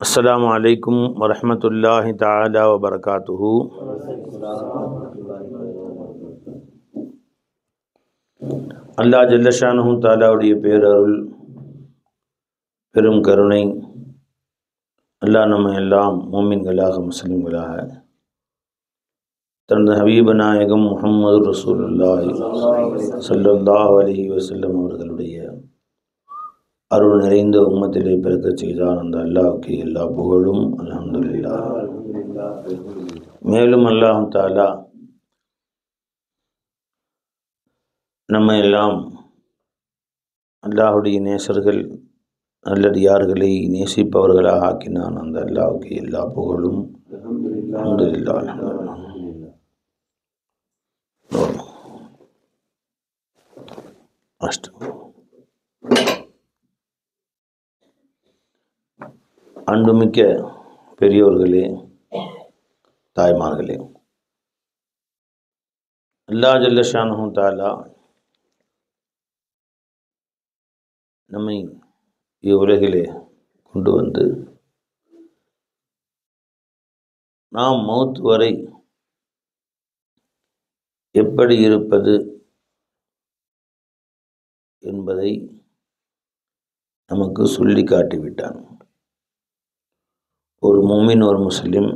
அஸ்ஸலாமு அலைக்கும் வரஹ்மத்துல்லாஹி தஆலா வபரகாத்துஹு. அல்லாஹ் ஜல்ல ஷானுஹு தஆலாவுடைய பேரருள் பெரும் கருணை அல்லாஹ் நம்ம எல்லாம் மூமின்களாக முஸ்லிம்களாக தனது ஹபீப நாயகம் முஹம்மது ரசூலுல்லாஹி ஸல்லல்லாஹு அலைஹி வஸல்லம் அவர்களுடைய அருள் நிறைந்த உம்மத்திலே பிறக்க செய்தான் அந்த அல்லாஹ்வுக்கு எல்லா புகழும். அல்ஹம்துலில்லாஹ். மேலும் அல்லாஹ் தஆலா நம்ம எல்லாம் அல்லாஹ்வுடைய நேசர்கள் நல்லடியார்களை நேசிப்பவர்களாக ஆக்கினான். அந்த அல்லாஹ்வுக்கு எல்லா புகழும். அல்ஹம்துலில்லாஹ். அன்புமிக்க பெரியோர்களே, தாய்மார்களே, அல்லாஹ் ஜல்ல ஷானுஹு தஆலா நம்மை இவ்வுலகிலே கொண்டு வந்து நாம் மௌத் வரை எப்படி இருப்பது என்பதை நமக்கு சொல்லி காட்டிவிட்டான். ஒரு முஃமின், ஒரு முஸ்லிம்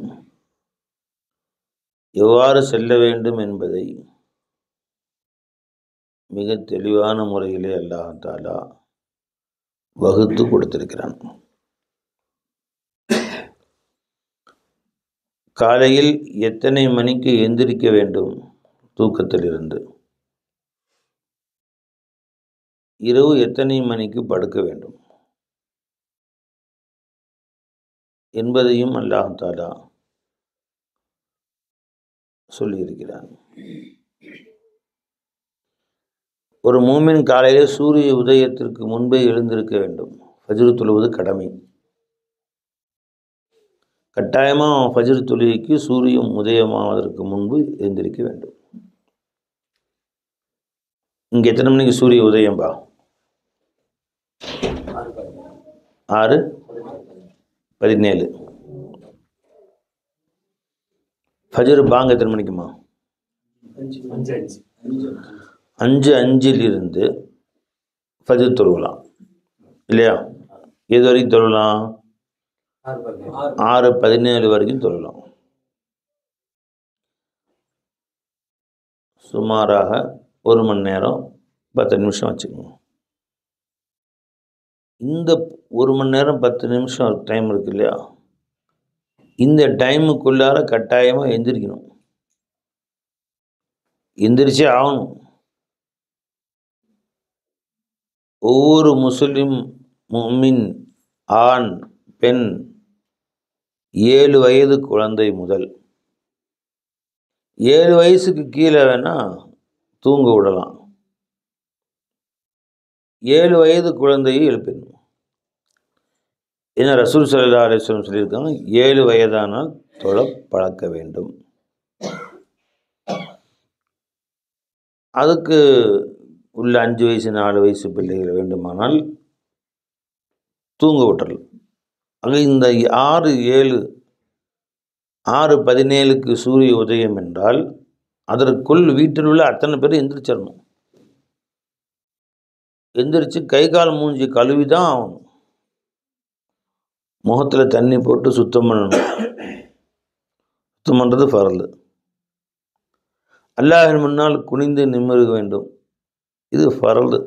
எவ்வாறு செல்ல வேண்டும் என்பதை மிக தெளிவான முறையிலே அல்லாஹ் தஆலா வகுத்து கொடுத்திருக்கிறான். காலையில் எத்தனை மணிக்கு எந்திரிக்க வேண்டும் தூக்கத்திலிருந்து, இரவு எத்தனை மணிக்கு படுக்க வேண்டும் என்பதையும் அல்லாஹ் தஆலா சொல்லியிருக்கிறான். ஒரு மூமின் காலையிலே சூரிய உதயத்திற்கு முன்பே எழுந்திருக்க வேண்டும். ஃபஜ்ர் தொழுவது கடமை. கட்டாயமாக ஃபஜ்ர் தொழுகைக்கு சூரியன் உதயமாவதற்கு முன்பு எழுந்திருக்க வேண்டும். இங்கே எத்தனை மணிக்கு சூரிய உதயம்பா? 6:17. ஃபஜ்ர் பாங்க எத்தனை மணிக்குமா? 5:05 ஃபஜ்ர் தொழுகலாம் இல்லையா? எது வரைக்கும் தொழலாம்? 6:17 வரைக்கும் தொழலாம். சுமாராக 1 மணி நேரம் 10 நிமிஷம் வச்சுக்கோங்க. இந்த 1 மணி நேரம் 10 நிமிஷம் டைம் இருக்கு இல்லையா? இந்த டைமுக்குள்ளார கட்டாயமாக எந்திரிக்கணும். எந்திரிச்சே ஆகணும். ஒவ்வொரு முஸ்லிம் முஃமின், ஆண் பெண், 7 வயது குழந்தை முதல் 7 வயசுக்கு கீழே வேணால் தூங்க விடலாம். 7 வயது குழந்தையை எழுப்பிடணும். ஏன்னா ரசூல் ஸல்லல்லாஹு அலைஹி வஸல்லம் சொல்லியிருக்காங்க, 7 வயதானால் தொழ பழக்க வேண்டும். அதுக்கு உள்ள 5 வயசு 4 வயசு பிள்ளைகள் வேண்டுமானால் தூங்க விட்டுறலாம். ஆக இந்த 6:17க்கு சூரிய உதயம் என்றால் அதற்குள் வீட்டில் உள்ள அத்தனை பேரும் எந்திரிச்சிடணும். எந்திரிச்சு கை கால் மூஞ்சி கழுவி தான் ஆகணும். முகத்தில் தண்ணி போட்டு சுத்தம் பண்ணணும். சுத்தம் பண்ணுறது ஃபர்லு. அல்லாஹ்வின் முன்னால் குனிந்து நிமிர வேண்டும். இது ஃபர்லு,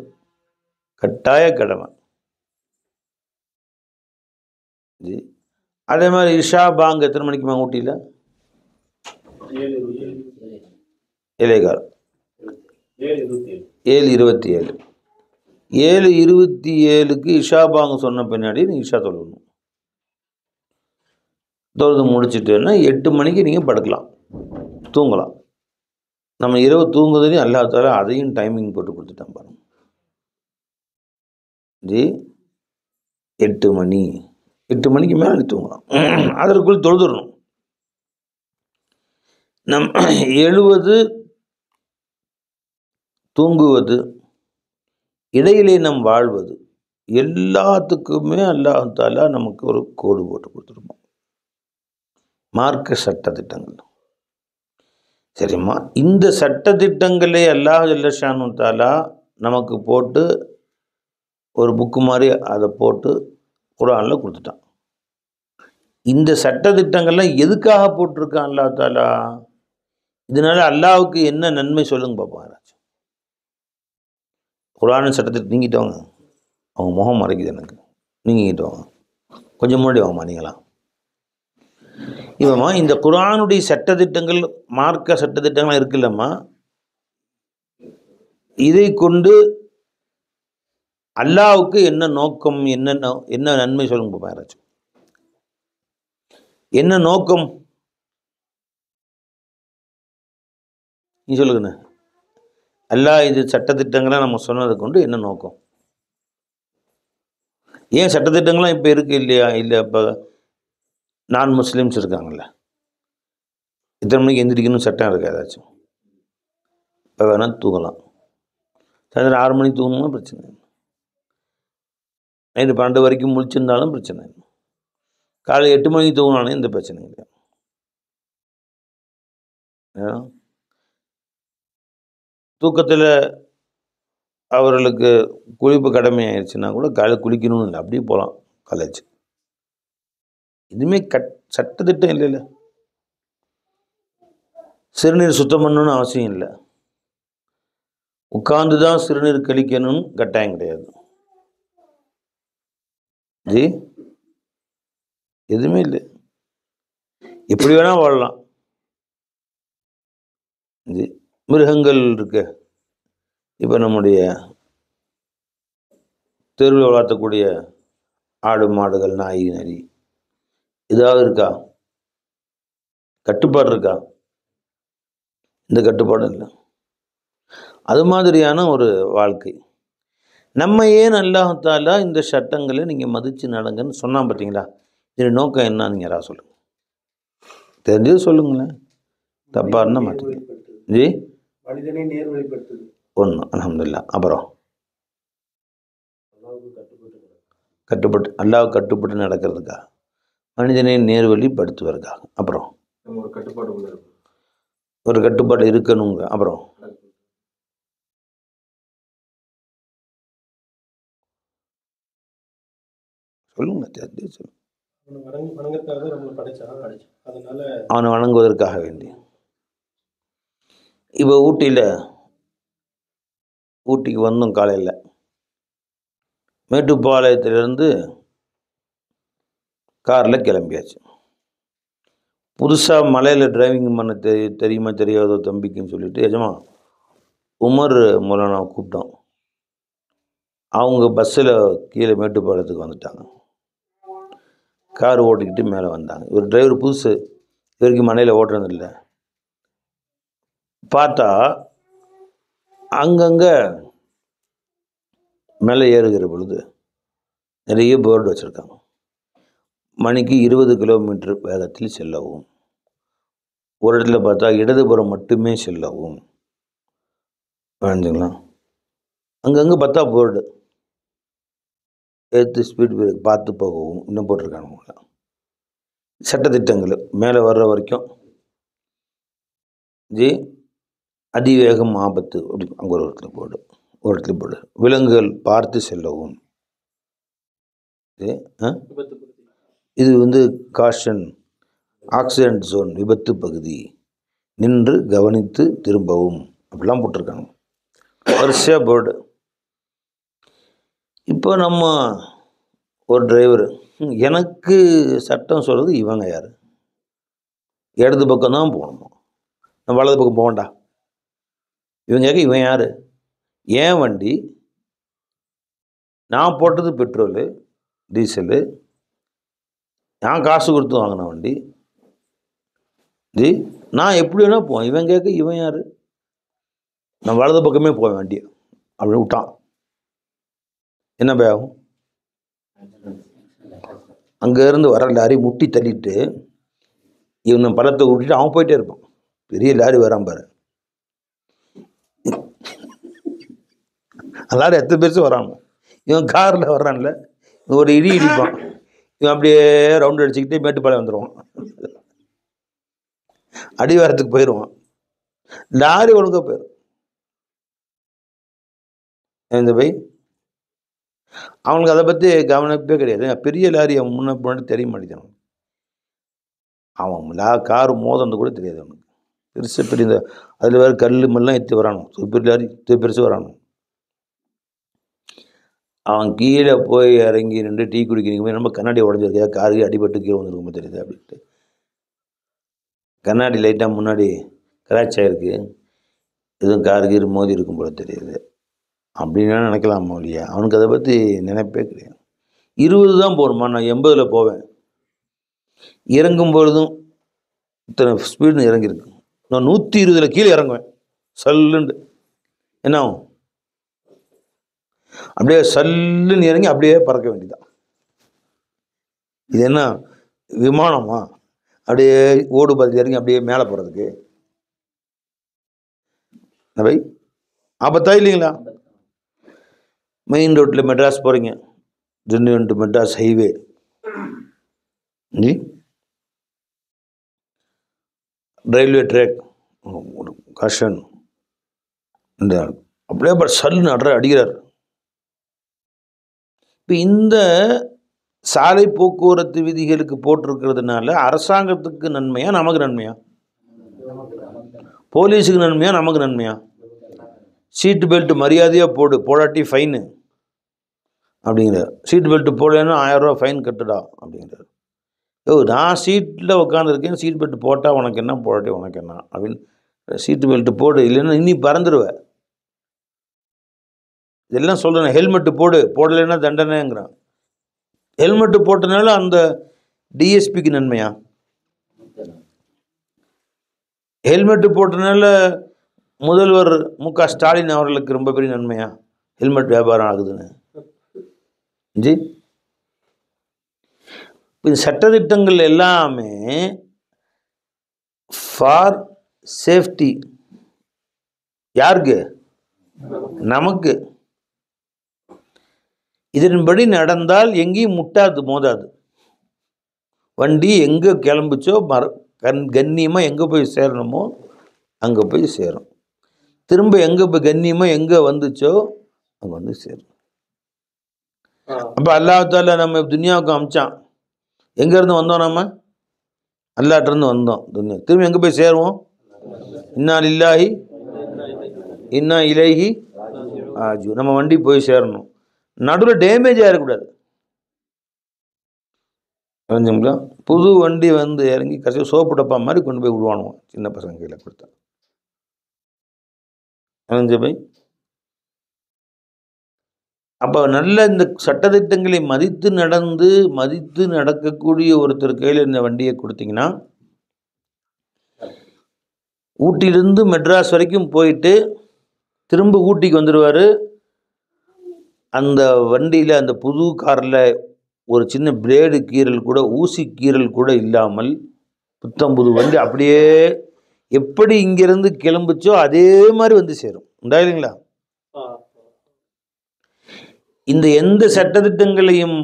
கட்டாய கடமை. அதே மாதிரி இஷா பாங்க் எத்தனை மணிக்குமா ஊட்டியில்? 7:27. 7:27க்கு இஷா பாங்க் சொன்ன பின்னாடி நீங்கள் இஷா தொழணும். தொழுது முடிச்சுட்டுன்னா 8 மணிக்கு நீங்கள் படுக்கலாம், தூங்கலாம். நம்ம இரவு தூங்குறதையும் அல்லாஹ் தஆலா அதையும் டைமிங் போட்டு கொடுத்துட்டான் பாருங்க. 8 மணிக்கு மேலே தூங்கலாம். அதற்குள் தொழுதுடணும். எழுவது தூங்குவது, இடையிலே நம் வாழ்வது எல்லாத்துக்குமே அல்லாஹ் தஆலா நமக்கு ஒரு கோடு போட்டு கொடுத்துருப்போம். மார்க்க சட்ட திட்டங்கள். சரிம்மா, இந்த சட்ட திட்டங்களே அல்லாஹ் ஜல்லஷானு தஆலா நமக்கு போட்டு ஒரு புக்கு மாதிரி அதை போட்டு குர்ஆனில் கொடுத்துட்டான். இந்த சட்ட திட்டங்கள்லாம் எதுக்காக போட்டிருக்கான் அல்லாஹ் தஆலா? இதனால அல்லாஹ்வுக்கு என்ன நன்மை சொல்லுங்க பார்ப்போம். யாராச்சும் குர்ஆனின் சட்டத்தை நீங்கிட்டு வாங்க. அவங்க முகம் மறைக்குது எனக்கு. நீங்கிட்டு வாங்க, கொஞ்சம் முன்னாடி வாங்கம்மா. நீங்களாம் இவம்மா இந்த குர்ஆனுடைய சட்டத்திட்டங்கள், மார்க்க சட்டத்திட்டங்கள் இருக்குல்லம்மா, இதை கொண்டு அல்லாஹ்வுக்கு என்ன நோக்கம், என்ன நன்மை சொல்லுங்க பார்ப்போம். யாராச்சும் என்ன நோக்கம் நீ சொல்லுங்கண்ணே. அல்லாஹ் இது சட்டத்திட்டங்களை நம்ம சொன்னதை கொண்டு என்ன நோக்கம்? ஏன் சட்டத்திட்டங்கள்லாம் இப்போ இருக்கு இல்லையா? இல்லை, இப்போ நான் முஸ்லீம்ஸ் இருக்காங்கல்ல, இத்தனை மணிக்கு எந்திரிக்கணும் சட்டம் இருக்கா? ஏதாச்சும் இப்போ வேணால் தூங்கலாம். சாயந்தரம் 6 மணிக்கு தூங்கணும்னா பிரச்சனை இல்லை. நைட்டு 12 வரைக்கும் முழிச்சிருந்தாலும் பிரச்சனை இல்லை. காலை 8 மணிக்கு தூங்கினாலும் எந்த பிரச்சனையும் இல்லை. தூக்கத்தில் அவர்களுக்கு குளிப்பு கடமை ஆயிடுச்சுன்னா கூட காலையில் குளிக்கணும்னு இல்லை, அப்படியே போகலாம் காலேஜ். இதுவுமே சட்டத்திட்டம் இல்லைல்ல. சிறுநீர் சுத்தம் பண்ணணும்னு அவசியம் இல்லை. உட்கார்ந்து தான் சிறுநீர் கழிக்கணும்னு கட்டாயம் கிடையாது. ஜி, எதுவுமே இல்லை, எப்படி வேணா வாழலாம். ஜி, மிருகங்கள் இருக்கு. இப்போ நம்முடைய தெருவில் வளர்த்தக்கூடிய ஆடு மாடுகள், நாய் நரி, ஏதாவது இருக்கா? கட்டுப்பாடு இருக்கா? இந்த கட்டுப்பாடும் இல்லை. அது மாதிரியான ஒரு வாழ்க்கை. நம்ம ஏன் அல்லாஹ் தஆலா இந்த சட்டங்களை நீங்கள் மதித்து நடங்கன்னு சொன்னா பார்த்தீங்களா? இதோட நோக்கம் என்ன? நீங்கள் யாராவது சொல்லுங்கள், தெரிஞ்சது சொல்லுங்களேன், தப்பாக இருந்தால் மாட்டீங்க. ஜி, மனிதனை நேர்வழிப்படுத்துது ஒன்று, அல்ஹம்துலில்லாஹ். அப்புறம் கட்டுப்பட்டு அல்லாஹ் கட்டுப்பட்டு நடக்கிறதுக்கா, மனிதனை நேர்வழிப்படுத்துவதற்காக. அப்புறம் ஒரு கட்டுப்பாடு இருக்கணுங்க. அப்புறம் சொல்லுங்க, தெரிஞ்சு சொல்லுங்க. அவனை வணங்குவதற்காக வேண்டி. இப்போ ஊட்டிக்கு வந்தோம் காலையில். மேட்டுப்பாளையத்திலிருந்து காரில் கிளம்பியாச்சு. புதுசாக மலையில் டிரைவிங் பண்ண தெரியுமா தெரியாதோ தம்பிக்குன்னு சொல்லிட்டு எஜமா உமர் மௌலானாவை கூப்பிட்டோம். அவங்க பஸ்ஸில் கீழே மேட்டுப்பாளையத்துக்கு வந்துட்டாங்க. கார் ஓட்டிக்கிட்டு மேலே வந்தாங்க. இவர் டிரைவர் புதுசு, இவருக்கு மலையில் ஓட்டுறதில்லை. பார்த்தா அங்கங்கே மேலே ஏறுகிற பொழுது நிறைய போர்டு வச்சுருக்காங்க. மணிக்கு 20 கிலோமீட்டர் வேகத்தில் செல்லவும், ஒரு இடத்துல பார்த்தா இடதுபுறம் மட்டுமே செல்லவும். வேணுங்களா? அங்கங்கே பார்த்தா போர்டு, எடுத்து ஸ்பீட் பிரேக் பார்த்து போகவும் இன்னும் போட்டிருக்காங்க. சட்டத்திட்டங்கள் மேலே வர்ற வரைக்கும் ஜி, அதிவேகம் ஆபத்து அப்படி அங்கே ஒரு இடத்துல போர்டு, விலங்குகள் பார்த்து செல்லவும். இது காஷன், ஆக்சிடென்ட் ஜோன், விபத்து பகுதி, நின்று கவனித்து திரும்பவும், அப்படிலாம் போட்டிருக்காங்க வரிசையாக போர்டு. இப்போ நம்ம ஒரு டிரைவர், எனக்கு சட்டம் சொல்கிறது இவங்க யார்? இடது பக்கம் தான் போகணுமா, நான் வலது பக்கம் போகண்டா? இவங்க கேட்க இவன் யார்? ஏன் வண்டி, நான் போட்டது பெட்ரோலு டீசலு, நான் காசு கொடுத்து வாங்கின வண்டி ஜி, நான் எப்படி வேணா போவேன். இவன் கேட்க இவன் யார்? நான் வலது பக்கமே போவேன் வண்டியை அப்படி விட்டான். என்ன பேகும்? அங்கேருந்து வர லாரி முட்டி தள்ளிட்டு இவனை பழத்தை விட்டுட்டு அவன் போயிட்டே இருப்பான். பெரிய லாரி வரான் பாரு, எல்லாரும் எத்தனை பேருக்கு வரானோ. இவன் காரில் வர்றான்ல, ஒரு இடி இடிப்பான், இவன் அப்படியே ரவுண்ட் அடிச்சுக்கிட்டே மேட்டுப்பாளையம் வந்துடுவான், அடிவாரத்துக்கு போயிடுவான், லாரி ஒழுங்காக போயிடும். இந்த பை அவனுக்கு அதை பற்றி கவனிப்பே கிடையாது. பெரிய லாரி அவன் முன்னாடி தெரிய மாட்டேங்கிறான். அவன் காரு மோதந்து கூட தெரியாது அவனுக்கு. பெருசு பெரிய இந்த அதில் வேறு கல் மெல்லாம் ஏற்றி வரானோ, பெரிய லாரி பெருசு வரானோ. அவன் கீழே போய் இறங்கி நின்று டீ குடிக்கிறீங்க போய் நம்ம கண்ணாடி உடஞ்சிருக்கா, காருக்கு அடிபட்டு கீழே வந்துருக்குமே தெரியுது அப்படின்ட்டு கண்ணாடி லைட்டாக முன்னாடி கிராச் ஆகிருக்கு, எதுவும் காருக்கு மோதி இருக்கும் போல தெரியுது அப்படின்னா நினைக்கலாமா இல்லையா? அவனுக்கு அதை பற்றி நினைப்பே கிடையாது. 20 தான் போகணுமா, நான் 80 போவேன். இறங்கும் பொழுதும் இத்தனை ஸ்பீடு இறங்கியிருக்கு, நான் 120 கீழே இறங்குவேன் சல்லுண்டு. என்ன ஆகும்? அப்படியே சல்லுன்னு இறங்கி அப்படியே பறக்க வேண்டியதான். இது என்ன விமானமா? அப்படியே ஓடு பார்த்து இறங்கி அப்படியே மேலே போகிறதுக்கு பை ஆபத்தா இல்லைங்களா? மெயின் ரோட்டில் மெட்ராஸ் போகிறீங்க, Tindivanam to Madras highway, railway track, ஒரு கஷன் இந்த அப்படியே சல்லுன்னு அடிக்கிறார். இப்போ இந்த சாலை போக்குவரத்து விதிகளுக்கு போட்டிருக்கிறதுனால அரசாங்கத்துக்கு நன்மையா நமக்கு நன்மையா? போலீஸுக்கு நன்மையா நமக்கு நன்மையா? சீட்டு பெல்ட் மரியாதையாக போடாட்டி ஃபைனு அப்படிங்கிறார். சீட்டு பெல்ட் போடலன்னா 1000 ரூபா ஃபைன் கட்டுடா அப்படிங்கிறார். நான் சீட்டில் உட்காந்துருக்கேன், சீட் பெல்ட் போட்டால் உனக்கு என்ன, போடாட்டி உனக்கு என்ன அப்படின்னு. சீட்டு பெல்ட் போடு, இல்லைன்னா இன்னி பறந்துடுவேன். இதெல்லாம் சொல்கிறேன். ஹெல்மெட்டு போடலைன்னா தண்டனைங்கிறான். ஹெல்மெட்டு போட்டனால அந்த டிஎஸ்பிக்கு நன்மையா? ஹெல்மெட்டு போட்டனால முதல்வர் மு.க. ஸ்டாலின் அவர்களுக்கு ரொம்ப பெரிய நன்மையா? ஹெல்மெட் வியாபாரம் ஆகுதுன்னு ஜி. இந்த சட்டத்திட்டங்கள் எல்லாமே ஃபார் சேஃப்டி. யாருக்கு? நமக்கு. இதன்படி நடந்தால் எங்கேயும் முட்டாது, மோதாது. வண்டி எங்கே கிளம்புச்சோ கண்ணியமாக எங்கே போய் சேரணுமோ அங்கே போய் சேரும். திரும்ப எங்கே போய் கண்ணியமாக எங்கே வந்துச்சோ அங்கே வந்து சேரும். அப்போ அல்லாஹ் தாலா நம்ம துனியாவுக்கு அமிச்சான். எங்கேருந்து வந்தோம்? நம்ம அல்லாஹ்ட்டேருந்து வந்தோம் துனியா. திரும்ப எங்கே போய் சேருவோம்? இன்னா லில்லாஹி இன்னா இலைஹி ராஜிஊன். நம்ம வண்டி போய் சேரணும். நடுவில் டேமேஜ் ஆகிடக்கூடாது. புரிஞ்சுங்களா? புது வண்டி வந்து இறங்கி கடைசி சோப்பு டப்பா மாதிரி கொண்டு போய் விடுவானுவோம் சின்ன பசங்க கையில் கொடுத்தா. பை அப்போ நல்ல இந்த சட்டத்திட்டங்களை மதித்து நடக்கக்கூடிய ஒருத்தர் கையில் இந்த வண்டியை கொடுத்தீங்கன்னா, ஊட்டியிலிருந்து மெட்ராஸ் வரைக்கும் போயிட்டு திரும்ப ஊட்டிக்கு வந்துடுவார். அந்த வண்டியில், அந்த புது காரில் ஒரு சின்ன பிளேடு கீறல் கூட, ஊசி கீறல் கூட இல்லாமல் புத்தம்புது வண்டி அப்படியே எப்படி இங்கிருந்து கிளம்புச்சோ அதே மாதிரி வந்து சேரும். உண்டா இல்லைங்களா? இந்த எந்த சட்டத்திட்டங்களையும்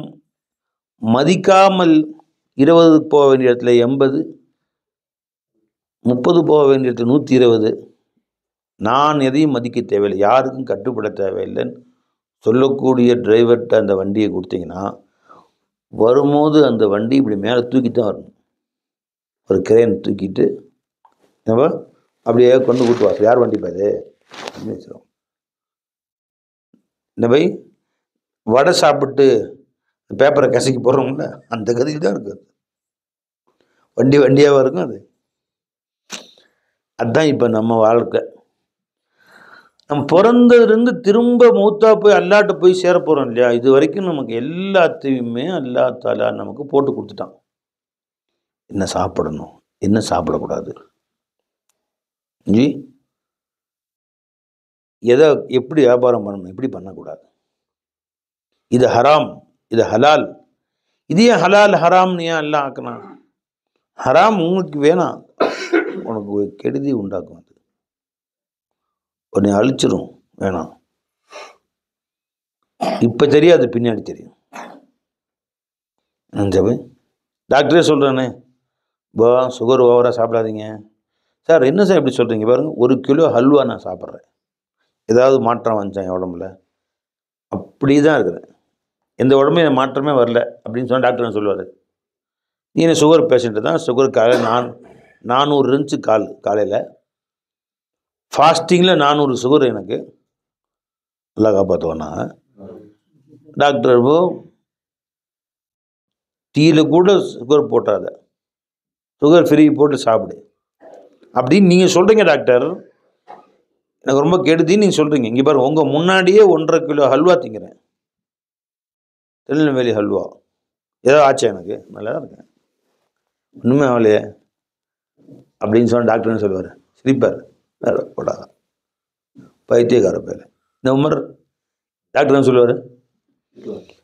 மதிக்காமல் 20 போக வேண்டிய இடத்துல 80, 30 போக வேண்டிய இடத்துல 120, நான் எதையும் மதிக்க தேவையில்லை, யாருக்கும் கட்டுப்பட தேவையில்லைன்னு சொல்லக்கூடிய டிரைவர்கிட்ட அந்த வண்டியை கொடுத்தீங்கன்னா, வரும்போது அந்த வண்டி இப்படி மேலே தூக்கி தான் வரணும். ஒரு கிரேன் தூக்கிட்டு நம்ம அப்படியே கொண்டு கூட்டுவார். யார் வண்டி பாது அப்படின்னு வச்சிடும். இந்த பை வடை சாப்பிட்டு பேப்பரை கசக்கி போடுறோம்ல, அந்த கதையில் தான் இருக்குது. வண்டியாகவும் இருக்கும் அது. அதுதான் இப்போ நம்ம வாழ்க்கை. நம்ம பிறந்ததுலேருந்து திரும்ப மூத்தா போய் அல்லாட்ட போய் சேர போகிறோம் இல்லையா? இது வரைக்கும் நமக்கு எல்லாத்தையுமே அல்லாஹ் தஆலா நமக்கு போட்டு கொடுத்துட்டான். என்ன சாப்பிடணும், என்ன சாப்பிடக்கூடாது, ஜி எதை எப்படி வியாபாரம் பண்ணணும், எப்படி பண்ணக்கூடாது, இது ஹராம், இது ஹலால். இது ஏன் ஹலால் ஹராம்னு ஏன் எல்லாம் ஆக்கணும்? ஹராம் உங்களுக்கு வேணாம், உனக்கு கெடுதி உண்டாக்கும், அது உன்னை அழிச்சிடும், வேணாம். இப்போ தெரியாது, பின்னாடி தெரியும். டாக்டரே சொல்கிறேனே, இப்போ சுகர் ஓவராக சாப்பிடாதீங்க. சார் என்ன சார் இப்படி சொல்கிறீங்க? பாருங்கள், 1 கிலோ ஹல்வா நான் சாப்பிட்றேன், ஏதாவது மாற்றம் வந்துச்சேன் என் உடம்புல? அப்படி தான் இருக்கிறேன், எந்த உடம்புல மாற்றமே வரல அப்படின்னு சொன்னால் டாக்டர் சொல்லுவார், நீ என்ன சுகர் பேஷண்ட்டு தான். சுகர் காலையில் 400 இருந்துச்சு காலையில் ஃபாஸ்டிங்கில் 400 சுகர் எனக்கு. நல்லா காப்பாற்றுவேன்னா டாக்டர், டீயில் கூட சுகர் போட்டாத, சுகர் ஃப்ரீ போட்டு சாப்பிடு அப்படின்னு நீங்கள் சொல்கிறீங்க டாக்டர். எனக்கு ரொம்ப கெடுதின்னு நீங்கள் சொல்கிறீங்க. இங்கே பாருங்கள், உங்கள் முன்னாடியே 1.5 கிலோ ஹல்வா திங்கிறேன், திருநெல்வேலி ஹல்வா. ஏதோ ஆச்சா எனக்கு? நல்லா தான் இருக்கேன், ஒன்றுமே ஆகலையே அப்படின்னு சொன்னால் டாக்டர்னு சொல்லுவார், ஸ்லீப்பர் போடாத பைத்தியக்கார பேர். இந்த உமர் டாக்டர்னு சொல்லுவார்,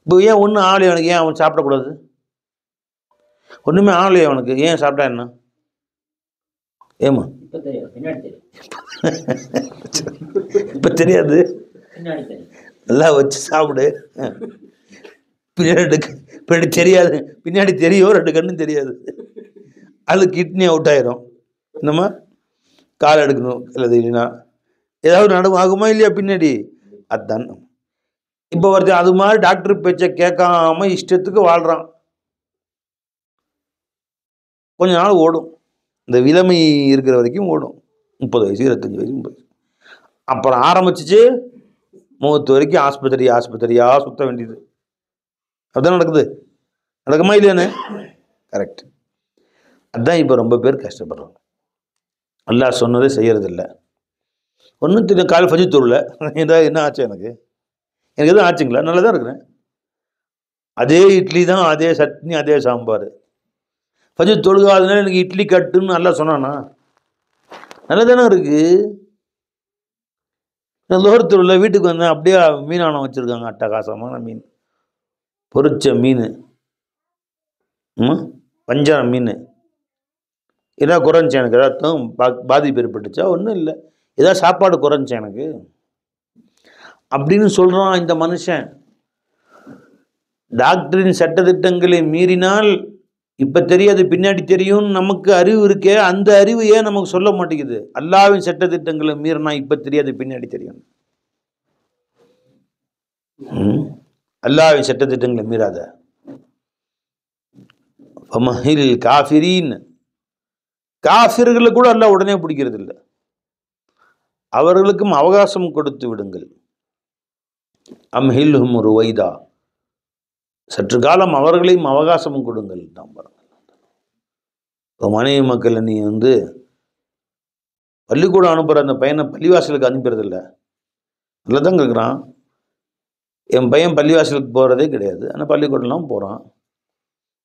இப்போ ஏன் ஒன்றும் ஆகலையே அவனுக்கு, ஏன் அவன் சாப்பிடக்கூடாது? ஒன்றுமே ஆகலையே அவனுக்கு, ஏன் சாப்பிட்டா என்ன? ஏமா இப்போ தெரியாது, நல்லா வச்சு சாப்பிடு. பின்னாடி தெரியாது, பின்னாடி தெரியும், 2 கண்ணும் தெரியாது. அது கிட்னி அவுட் ஆயிரும். என்னம்மா கால் எடுக்கணும் இல்லை, இல்லைன்னா ஏதாவது நடுவு ஆகுமா இல்லையா பின்னாடி? அதுதான். இப்போ ஒருத்தர் அது மாதிரி டாக்டர் பேச்சை கேட்காம இஷ்டத்துக்கு வாழ்கிறான். கொஞ்ச நாள் ஓடும், இந்த இளமை இருக்கிற வரைக்கும் ஓடும், 30 வயசு 25 வயசு 30 வயசு. அப்புறம் ஆரம்பிச்சிச்சு 30 வரைக்கும் ஆஸ்பத்திரியாக சுற்ற வேண்டியது. அதுதான் நடக்குமா இல்லையானே? கரெக்ட். அதுதான் இப்போ ரொம்ப பேர் கஷ்டப்படுறாங்க. அல்லாஹ் சொன்னதே செய்யறதில்ல. ஒன்றும் தெரியும், கால் ஃபஜ்ர் தொழல, என்ன ஆச்சு எனக்கு எதுவும் ஆச்சுங்களா? நல்லா தான் இருக்கிறேன், அதே இட்லி தான், அதே சட்னி, அதே சாம்பார். ஃபஜ்ர் தொழுகாதனால எனக்கு இட்லி கட்டுன்னு நல்லா சொன்னானா? நல்லா தானே இருக்குது. லோகத்தில் வீட்டுக்கு வந்தேன், அப்படியே மீனானம் வச்சுருக்காங்க, அட்டகாசமான மீன், பொரிச்ச மீன், வஞ்சர மீன். ஏதாவது குறைஞ்சி எனக்கு ஏதாச்சும் பாதிப்பு ஏற்பட்டுச்சா? ஒன்றும் இல்லை, ஏதாவது சாப்பாடு குறைஞ்சி எனக்கு அப்படின்னு சொல்கிறான் இந்த மனுஷன். டாக்டரின் சட்டத்திட்டங்களை மீறினால் இப்போ தெரியாது, பின்னாடி தெரியும். நமக்கு அறிவு இருக்கே, அந்த அறிவு ஏன் நமக்கு சொல்ல மாட்டேங்குது? அல்லாஹ்வின் சட்டத்திட்டங்களை மீறினா இப்போ தெரியாது, பின்னாடி தெரியும். அல்லாஹ்வின் சட்டத்திட்டங்களை மீறாத. காஃபிர்களை கூட அல்லாஹ் உடனே பிடிக்கிறது இல்லை, அவர்களுக்கும் அவகாசம் கொடுத்து விடுங்கள். அம்ஹில்ஹும் ருவைதா, சற்று காலம் அவர்களையும் அவகாசமும் கொடுங்கள். தான் பாருங்கள், மனைவி மக்களை நீ பள்ளிக்கூடம் அனுப்புகிற அந்த பையனை பள்ளிவாசலுக்கு அனுப்புறதில்லை. நல்லா தான் கேட்குறான், என் பையன் பள்ளிவாசலுக்கு போகிறதே கிடையாது, ஆனால் பள்ளிக்கூடம்லாம் போகிறான்.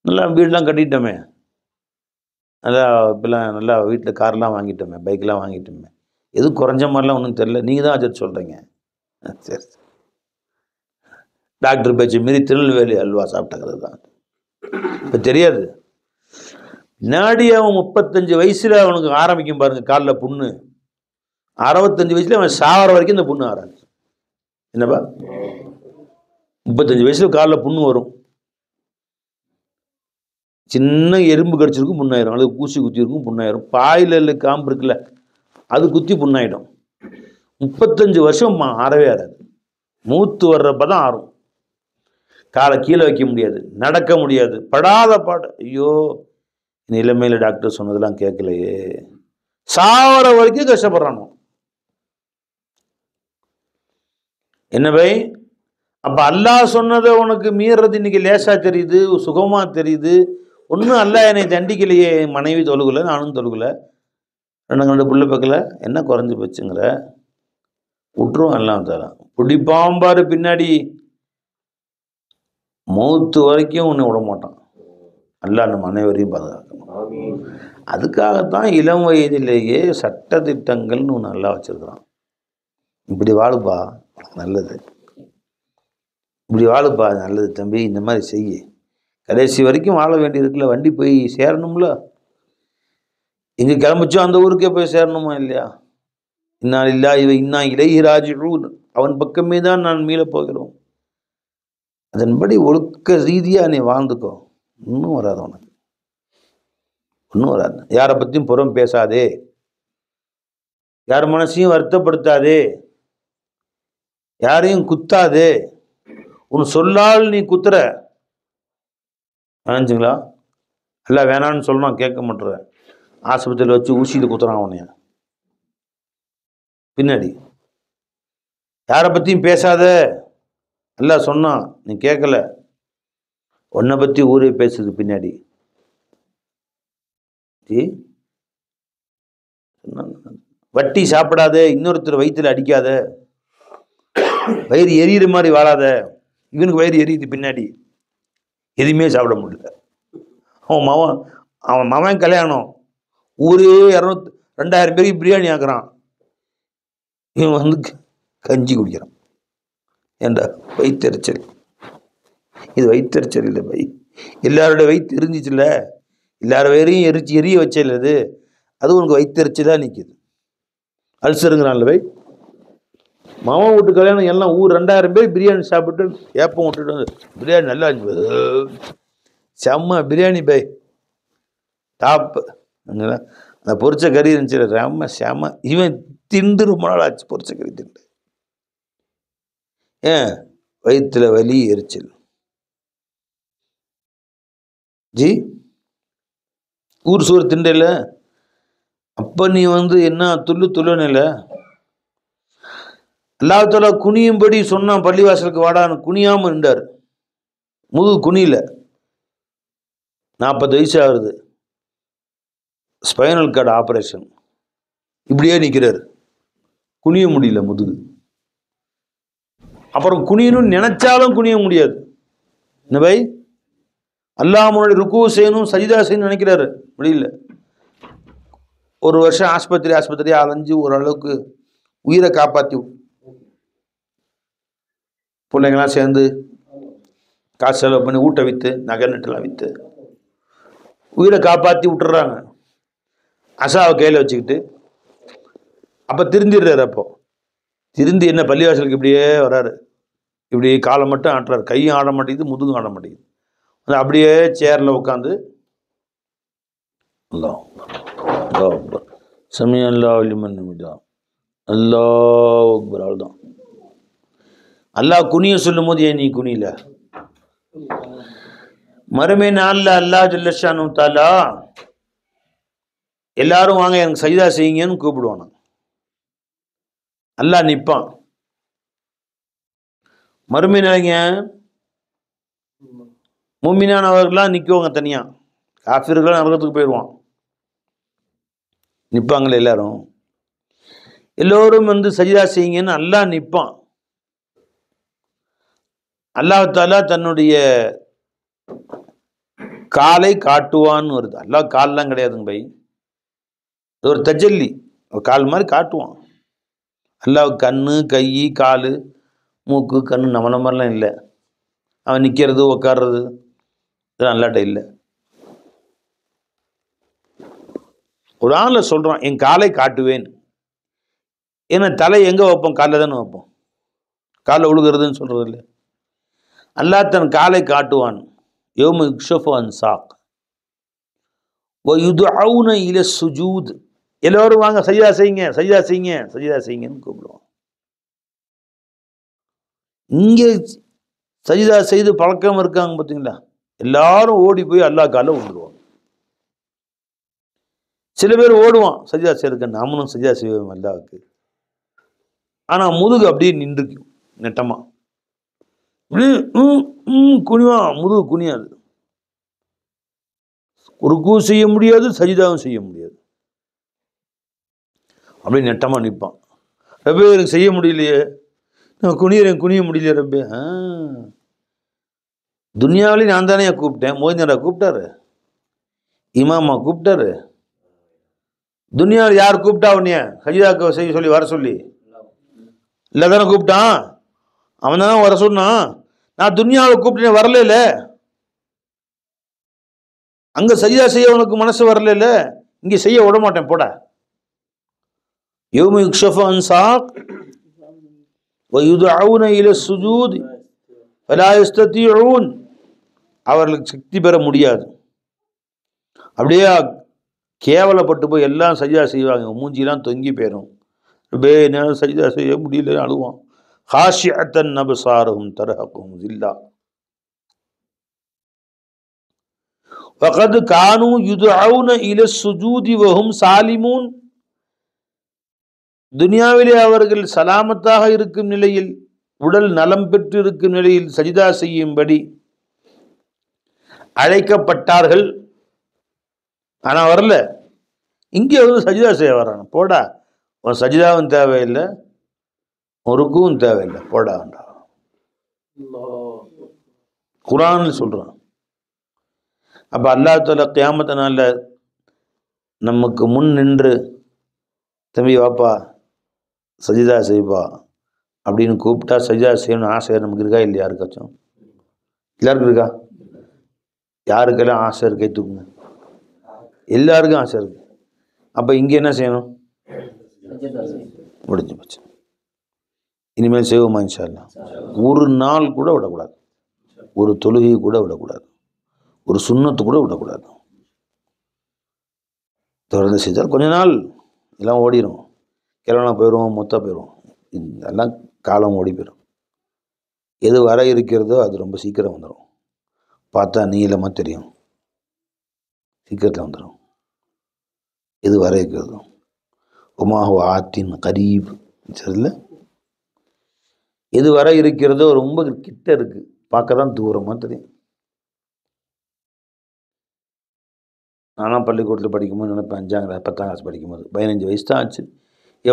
நல்லா வீடெலாம் கட்டிட்டோமே, நல்லா இப்போலாம் நல்லா வீட்டில் கார்லாம் வாங்கிட்டோமே, பைக்கெலாம் வாங்கிட்டோமே, எதுவும் குறைஞ்ச மாதிரிலாம் ஒன்றும் தெரில. நீங்கள் தான் அஜத் சொல்கிறீங்க. சரி, டாக்டர் பேச்சு மீறி திருநெல்வேலி அல்வா சாப்பிட்டாங்கிறது தான் இப்போ தெரியாது. பின்னாடி அவன் 35 வயசில் அவனுக்கு ஆரம்பிக்கும் பாருங்க காலில் புண்ணு, 65 வயசுல அவன் சாகிற வரைக்கும் இந்த புண்ணு ஆரம்பிச்சு. என்னப்பா 35 வயசுல காலில் புண்ணு வரும், சின்ன எறும்பு கடிச்சிருக்கும் புண்ணாயிரும், அல்லது ஊசி குத்திருக்கும் புண்ணாயிரும், பாயில் காம்பு இருக்குல்ல அது குத்தி புண்ணாயிடும். 35 வருஷம் ஆறவே ஆறாது, மூத்து வர்றப்ப தான் ஆறும். காலை கீழே வைக்க முடியாது, நடக்க முடியாது, படாத பாடு. ஐயோ, நிலைமையில் டாக்டர் சொன்னதெல்லாம் கேட்கலையே, சாவர வரைக்கும் கஷ்டப்படுறானோ. என்னவை அப்போ அல்லாஹ் சொன்னதை உனக்கு மீறது இன்னைக்கு லேசாக தெரியுது, சுகமாக தெரியுது. ஒன்றும் அல்லாஹ் என்னை தண்டிக்கலையே, மனைவி தொழுகலை, நானும் தொழுகலை, 2 பிள்ளை பக்கல, என்ன குறைஞ்சி போச்சுங்கிற விட்டுரும். எல்லாம் தரான், பிடிப்பாம்பாரு பின்னாடி, மௌத்து வரைக்கும் உன்னை விட மாட்டான். அல்லாஹ் நம்ம அனைவரையும் பாதுகாக்கணும். அதுக்காகத்தான் இளம் வயதிலேயே சட்டத்திட்டங்கள்னு ஒன்று நல்லா வச்சிருக்கிறான். இப்படி வாழுப்பா நல்லது, இப்படி வாழுப்பா நல்லது தம்பி, இந்த மாதிரி செய்ய, கடைசி வரைக்கும் வாழ வேண்டியிருக்குல்ல. வண்டி போய் சேரணும்ல, எங்கே கிளம்பிச்சோ அந்த ஊருக்கே போய் சேரணுமா இல்லையா? இன்னா இலைஹி ராஜிஊன், அவன் பக்கமே தான் நான் மீள போகிறோம். அதன்படி ஒழுக்க ரீதியாக நீ வாழ்ந்துக்கோ, ஒன்றும் வராது உனக்கு, ஒன்றும் வராது. யாரை பற்றியும் புறம் பேசாதே, யார் மனசையும் வருத்தப்படுத்தாதே, யாரையும் குத்தாதே. உன் சொல்லால் நீ குத்துற நினைச்சுங்களா? எல்லாம் வேணான்னு சொல்லணும், கேட்க மாட்டுற. ஆஸ்பத்திரியில் வச்சு ஊசியில் குத்துறான் அவனைய பின்னாடி. யாரை பற்றியும் பேசாத எல்லாம் சொன்னான், நீ கேட்கல, உன்னை பற்றி ஊரே பேசுது பின்னாடி. வட்டி சாப்பிடாத, இன்னொருத்தர் வயிற்றுல அடிக்காத, வயிறு எரியிற மாதிரி வாழாத. இவனுக்கு வயிறு எரியுது பின்னாடி, எதுவுமே சாப்பிட முடியல. அவன் மவன் கல்யாணம், ஊரே 2000 பேருக்கு பிரியாணி ஆக்குறான், இவன் வந்து கஞ்சி குடிக்கிறான். ஏண்டா வயிற்றுச்சல்? இது வயிற்றுச்சல் இல்லை பை, எல்லாரோட வயிற்று எரிஞ்சிச்சுல்ல, எல்லார வயிறையும் எரிய வச்சல, அது உனக்கு வயிற்றுச்சலாக நிற்கிது. அல்சருங்கிறான்ல பை. மாமா வீட்டு கல்யாணம் எல்லாம் ஊர் 2000 பேர் பிரியாணி சாப்பிட்டு ஏப்பம் விட்டுட்டு வந்து, பிரியாணி நல்லா இருந்துச்சு, செம்ம பிரியாணி பை, டாப்பு. அந்த பொரிச்ச கறி இருந்துச்சு, செம்ம செம்ம. இவன் திண்டு ரொம்ப நாள் ஆச்சு பொரிச்ச கறி திண்டு. ஏன்? வயிற்றுல வலி, எரிச்சல். ஜி ஊர் சோறு திண்டல, அப்ப நீ வந்து என்ன துள்ளுன்னு அல்லாஹ்தாலா குனியும்படி சொன்னான். பள்ளிவாசலுக்கு வாடான்னு குனியாம நின்றார், முதுகு குனியில. 40 வயசு ஆகுது, ஸ்பைனல் கார்டு ஆப்ரேஷன், இப்படியே நிற்கிறார், குனிய முடியல முதுகு. அப்புறம் குனியணும்னு நினைச்சாலும் குனிய முடியாது. என்ன பை? அல்லாஹ் முன்னாடி ருக்கு செய்யணும், சஜிதா செய்யணும்னு நினைக்கிறாரு, முடியல. ஒரு வருஷம் ஆஸ்பத்திரியா அலைஞ்சு ஓரளவுக்கு உயிரை காப்பாற்றி, பிள்ளைங்களாம் சேர்ந்து காசு செலவு பண்ணி ஊட்ட விற்று நகை நட்டுலாம் விற்று உயிரை காப்பாற்றி விட்டுறாங்க. அசாவை கையில் வச்சுக்கிட்டு அப்போ திருந்திடுறாரு. அப்போ திருந்தி என்ன பள்ளிவாசலுக்கு இப்படியே வராரு, இப்படி காலை மட்டும் ஆட்டுறாரு, கையும் ஆட மாட்டேங்குது, முதுகும் ஆட மாட்டேங்குது. அப்படியே சேரில் உட்காந்து சமயம் அல்லா வலிமன் நிமிடா அல்லாஹ் அக்பர். அவ்வளோதான். அல்லாஹ் குனிய சொல்லும் போது ஏன் நீ குனியல? மறுமை நாளில் அல்லாஹ் ஜல்லஷானு தாலா எல்லாரும் வாங்க எனக்கு சஜிதா செய்யுங்கன்னு கூப்பிடுவான். அல்லாஹ் நிற்பான். மறுமை நிலைங்க முஃமினானவர்கள்லாம் நிற்குவாங்க தனியா, காஃபிர்கள் நரகத்துக்கு போயிடுவான். நிற்பாங்களே எல்லாரும், எல்லோரும் வந்து சஜிதா செய்யுங்கன்னு அல்லாஹ் நிற்பான். அல்லாஹ் தாலா தன்னுடைய காலை காட்டுவான்னு வருது. அல்லாஹ் கால்லாம் கிடையாதுங்க பை, இது ஒரு தஜல்லி, கால் மாதிரி காட்டுவான். அல்லாஹ் கண்ணு, கை, கால், மூக்கு, கண்ணு நம்ம மாதிரிலாம் இல்லை. அவன் நிற்கிறது உட்கார்றது இதெல்லாம் அல்லாட்ட இல்லை. ஒரு ஆளை சொல்கிறான், என் காலை காட்டுவேன். ஏன்னா தலை எங்கே வைப்போம்? காலில் தானே வைப்போம், காலில் உழுகிறதுன்னு சொல்கிறது இல்லை. அல்லாஹ் தன் காலை காட்டுவான். யௌம யுக்ஷஃபு அன் சாக் வ யுதுஊன இல சுஜூத், எல்லோரும் வாங்க சஜிதா செய்யுங்க, சஜிதா செய்யுங்க, சஜிதா செய்யுங்கன்னு கூப்பிடுவான். இங்கே சஜிதா செய்து பழக்கம் இருக்காங்க பார்த்தீங்களா, எல்லாரும் ஓடி போய் அல்லாஹ் காலில் விழுந்துருவாங்க. சில பேர் ஓடுவான் சஜிதா செய்யறதுக்கு, நாமளும் சஜிதா செய்வோம் அல்லாஹ்வுக்கு. ஆனால் முதுகு அப்படியே நின்றுக்கும் நெட்டமா, குனிவான், முதுகு குனியாது. ருக்கு செய்ய முடியாது, சஜிதாவும் செய்ய முடியாது, அப்படியே நெட்டமா நிற்பான். ரப்பே எனக்கு செய்ய முடியலையே, நான் குனிய முடியலையே ரப்பே. துனியாவிலேயும் நான் தானே கூப்பிட்டேன், மோதினரா கூப்பிட்டாரு, இமாமா கூப்பிட்டாரு. துனியாவில் யார் கூப்பிட்டா உன்னைய சஜிதாக்கு செய்ய சொல்லி வர சொல்லி? இல்லை தானே கூப்பிட்டான், அவன் தானே வர சொன்னான். நான் துனியாவை கூப்பிட்டேன், வரல. அங்க சஜிதா செய்ய உனக்கு மனசு வரல, இங்க செய்ய விட மாட்டேன் போட. யௌம யுக்ஷஃபு அன் சாக் வ யுதுஊன இல சுஜூத் ஃபலா யஸ்ததீஊன், அவர்களுக்கு சக்தி பெற முடியாது. அப்படியே கேவலப்பட்டு போய் எல்லாம் சஜிதா செய்வாங்க, மூஞ்சிலாம் தொங்கி போயிடும். என்னால் சஜிதா செய்ய முடியல அழுவான். ஹாஷிஅத்தன் அப்சாருஹும் தர்ஹகுஹும் ஸில்லா வகத் கானூ யுதுஊன இல ஸுஜூதி வஹும் சாலிமூன். துனியாவிலே அவர்கள் சலாமத்தாக இருக்கும் நிலையில், உடல் நலம் பெற்று இருக்கும் நிலையில் சஜிதா செய்யும்படி அழைக்கப்பட்டார்கள். ஆனா வரல. இங்கே வந்து சஜிதா செய்ய வர்றாங்க. போடா, உன் சஜிதாவும் தேவையில்லை, ஒரு ருக்குவும் தேவையில்லை, போடா. குர்ஆன்ல சொல்றான். அப்ப அல்லாஹ் தஆலா கியாமத் நாள்ல நமக்கு முன் நின்று, தம்பி வாப்பா சஜிதா செய்வா அப்படின்னு கூப்பிட்டா சஜிதா செய்யணும் ஆசை நமக்கு இருக்கா இல்லையா? யாருக்காச்சும்? எல்லாருக்கும் இருக்கா? யாருக்கெல்லாம் ஆசை இருக்கு கை தூக்குங்க. எல்லாருக்கும் ஆசை இருக்கு. அப்ப இங்க என்ன செய்யணும்? முடிஞ்சு போச்சு. இனிமேல் செய்வோமா இன்ஷா அல்லாஹ்? ஒரு நாள் கூட விடக்கூடாது, ஒரு தொழுகை கூட விடக்கூடாது, ஒரு சுன்னத்து கூட விடக்கூடாது. தொடர்ந்து செய்தால் கொஞ்ச நாள் எல்லாம் ஓடிடும். கிழவனா போயிடுவோம், மொத்தா போயிடுவோம், இதெல்லாம் காலம் ஓடி போயிடும். எது வர இருக்கிறதோ அது ரொம்ப சீக்கிரம் வந்துடும். பார்த்தா நீளமாக தெரியும், சீக்கிரத்தில் வந்துடும். எது வர இருக்கிறதோ உமாஹு ஆத்தின் கரீப், சரியில்ல? எது வர இருக்கிறதோ ரொம்ப கிட்ட இருக்கு, பார்க்க தான் தூரமாக தெரியும். நானும் பள்ளிக்கூடத்தில் படிக்கும்போது நினைப்பேன், 5ஆம் கிளாஸ் 10ஆம் கிளாஸ் படிக்கும்போது 15 வயசு தான் ஆச்சு.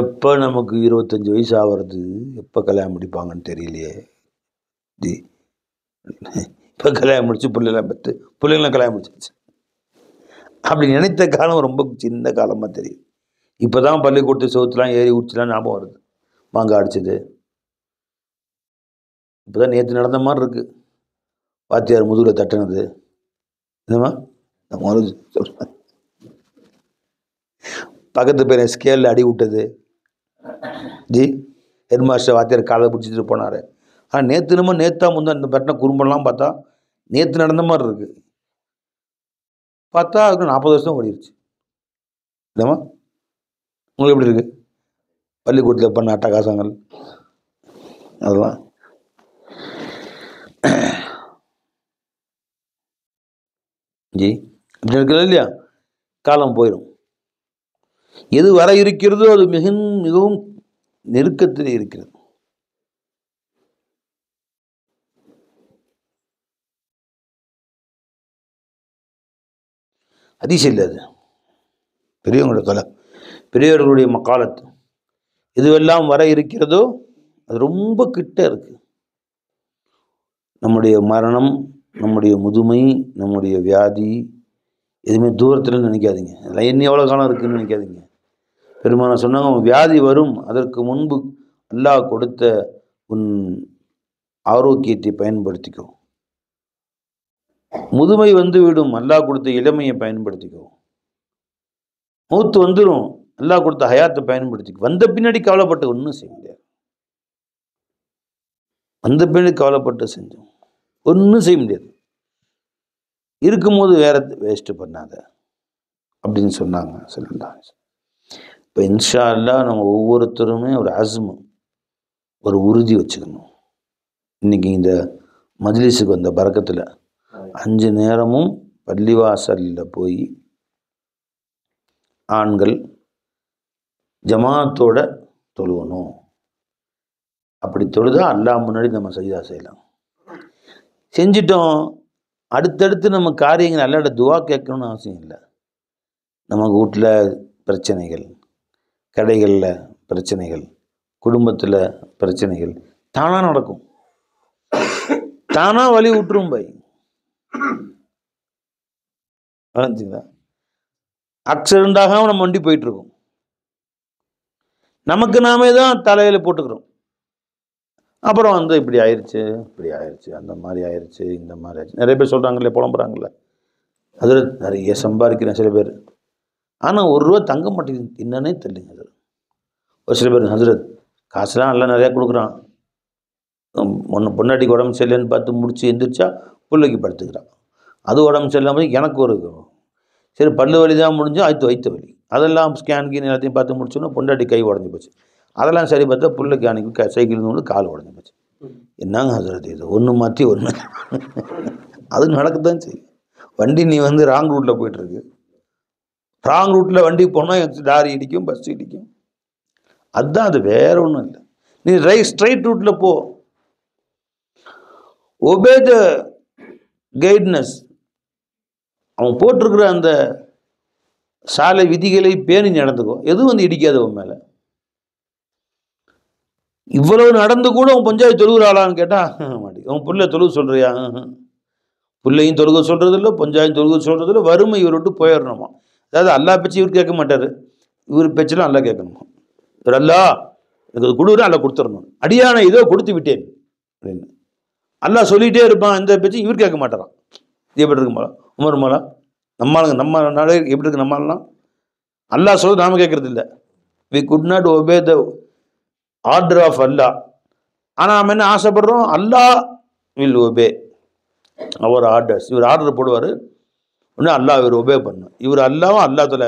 எப்போ நமக்கு 25 வயசு ஆகிறது, எப்போ கல்யாணம் முடிப்பாங்கன்னு தெரியலையே. இப்போ கல்யாணம் முடிச்சு பிள்ளைலாம் பெற்று பிள்ளைங்களாம் கல்யாணம் முடிச்சிருச்சு. அப்படி நினைத்த காலம் ரொம்ப சின்ன காலமாக தெரியும். இப்போ தான் பள்ளிக்கூடத்து சோத்துலாம் ஏறி ஊற்றிலாம் ஞாபகம் வருது. மாங்காய் அடிச்சது இப்போ தான் நேற்று நடந்த மாதிரி இருக்கு. வாத்தியார் முதுகில் தட்டினது, என்னம்மா நான் சொல்கிறேன். பக்கத்து பையனை ஸ்கேலில் அடி விட்டது, ஹெட் மாஸ்டர் வாத்தியார் காலை பிடிச்சிட்டு போனார். ஆனால் நேற்று நம்ம நேற்றா முந்தா இந்த பட்டின குறும்பெல்லாம் பார்த்தா நேற்று நடந்த மாதிரி இருக்கு. பார்த்தா அதுக்கு 40 வருஷம் ஓடிடுச்சு. இல்லைம்மா? உங்களுக்கு எப்படி இருக்கு பள்ளிக்கூடத்தில் பண்ண அட்டகாசங்கள்? அதுதான் அப்படி இருக்கிறது இல்லையா? காலம் போயிடும். எது வர இருக்கிறதோ அது மிகவும் நெருக்கத்தில் இருக்கிறது. ஹதீஸ் இல்லை, அது பெரியவங்களோட கலை, பெரியவர்களுடைய மக்காலத்து. எதுவெல்லாம் வர இருக்கிறதோ அது ரொம்ப கிட்ட இருக்கு. நம்முடைய மரணம், நம்முடைய முதுமை, நம்முடைய வியாதி எதுவுமே தூரத்தில் நினைக்காதீங்க. அதெல்லாம் என்ன எவ்வளோ காலம் இருக்குன்னு நினைக்காதீங்க. பெருமானார் சொன்னாங்க, வியாதி வரும், அதற்கு முன்பு அல்லாஹ் கொடுத்த உன் ஆரோக்கியத்தை பயன்படுத்திக்கோ. முதுமை வந்து விடும், அல்லாஹ் கொடுத்த இளமையை பயன்படுத்திக்கோ. மௌத்து வந்துடும், அல்லாஹ் கொடுத்த ஹயாத்தை பயன்படுத்திக்கோ. வந்த பின்னாடி கவலைப்பட்டு ஒன்றும் செய்ய முடியாது. வந்த பின்னாடி கவலைப்பட்டு செஞ்சோம் ஒன்றும் செய்ய முடியாது. இருக்கும்போது வேற வேஸ்ட் பண்ணாத அப்படின்னு சொன்னாங்க ஸல்லல்லாஹு அலைஹி வஸல்லம். இப்போ இன்ஷா அல்லாஹ் நம்ம ஒவ்வொருத்தருமே ஒரு அஸ்மு, ஒரு உறுதி வச்சுக்கணும். இன்னைக்கு இந்த மஜ்லிஸுக்கு வந்த பரக்கத்தில் 5 நேரமும் பள்ளிவாசலில் போய் ஆண்கள் ஜமாத்தோட தொழுவணும். அப்படி தொழுதா அல்லாஹ் முன்னாடி நம்ம சஜிதா செய்யலாம். செஞ்சிட்டோம், அடுத்தடுத்து நம்ம காரியங்கள் அல்லாஹ்ட்ட துவா கேட்கணும்னு அவசியம் இல்லை. நம்ம வீட்டில் பிரச்சனைகள், கடைகளில் பிரச்சனைகள், குடும்பத்தில் பிரச்சனைகள் தானாக நடக்கும், தானாக வழி விட்டுரும். பை ஆக்சிடென்ட் ஆகாமல் நம்ம வண்டி போயிட்டு இருக்கோம், நமக்கு நாமே தான் தலையில் போட்டுக்கிறோம். அப்புறம் வந்து இப்படி ஆயிடுச்சு, இப்படி ஆயிடுச்சு, அந்த மாதிரி ஆயிடுச்சு, இந்த மாதிரி ஆயிடுச்சு. நிறைய பேர் சொல்கிறாங்களே, புலம்புறாங்கல்ல, அதில் நிறைய சம்பாதிக்கிறேன் சில பேர், ஆனால் ₹1 தங்க மாட்டேங்குது, என்னன்னே தெரியலைங்க. அதில் ஒரு சில பேர், ஹசரத் காசுலாம் எல்லாம் நிறையா கொடுக்குறான், பொண்டாட்டிக்கு உடம்பு சரியில்லைன்னு பார்த்து முடிச்சு எந்திரிச்சா பிள்ளைக்கு படுத்துக்கிறான். அது உடம்பு சரியில்லாமல் எனக்கு ஒரு சரி பல்லு வலி தான் முடிஞ்சு அடுத்து வயிற்று வலி, அதெல்லாம் ஸ்கேன் கீன் எல்லாத்தையும் பார்த்து முடிச்சோன்னா பொண்டாட்டி கை உடஞ்சி போச்சு. அதெல்லாம் சரி பார்த்தா பிள்ளைக்கு அன்றைக்கி சைக்கிள் ஒன்று கால் உடஞ்சி போச்சு. என்னங்க ஹசரத் இது ஒன்று மாற்றி ஒன்று அது நடக்கத்தான் செய்யும். வண்டி நீ ராங் ரூட்டில் போயிட்டுருக்கு, ராங் ரூட்டில் வண்டி போனால் லாரி இடிக்கும், பஸ் இடிக்கும். அதுதான் அது, வேற ஒன்றும் இல்லை. நீ ஸ்ட்ரைட் ரூட்டில் போ. ஒபே த கைட்னஸ். அவன் போட்டிருக்கிற அந்த சாலை விதிகளை பேணி நடந்துக்கோ, எதுவும் இடிக்காது உன் மேலே. இவ்வளவு நடந்து கூட உன் பஞ்சாயத்து தொழுகிறாளான்னு கேட்டால் மாட்டி. உன் பிள்ளை தொழுக சொல்கிறியா? பிள்ளையும் தொழுக சொல்கிறது இல்லை, பஞ்சாயத்து தொழுக சொல்கிறது இல்லை. வறுமை இவர் விட்டு போயிடணுமா. அதாவது அல்லா பேச்சு இவர் கேட்க மாட்டார், இவர் பேச்செல்லாம் அல்லா கேட்கணுமா. இவர் அல்லா எனக்கு கொடுக்குற அல்லா கொடுத்துடணும், அடியான இதோ கொடுத்து விட்டேன் அப்படின்னு அல்லா சொல்லிகிட்டே இருப்பான். இந்த பேச்சு இவர் கேட்க மாட்டாரான். இது எப்படி இருக்குமா உமர் மாலா? நம்ம நாளே எப்படி இருக்கு? நம்மளாம் அல்லா சொல்ல நாம கேட்கறது இல்லை. We could not obey the order of Allah. ஆனால் நம்ம என்ன ஆசைப்படுறோம்? Allah will obey our orders. இவர் ஆர்டர் போடுவார், ஒன்று அல்லா இவர் ஒபே பண்ணும். இவர் அல்லாவும் அல்லாத்துல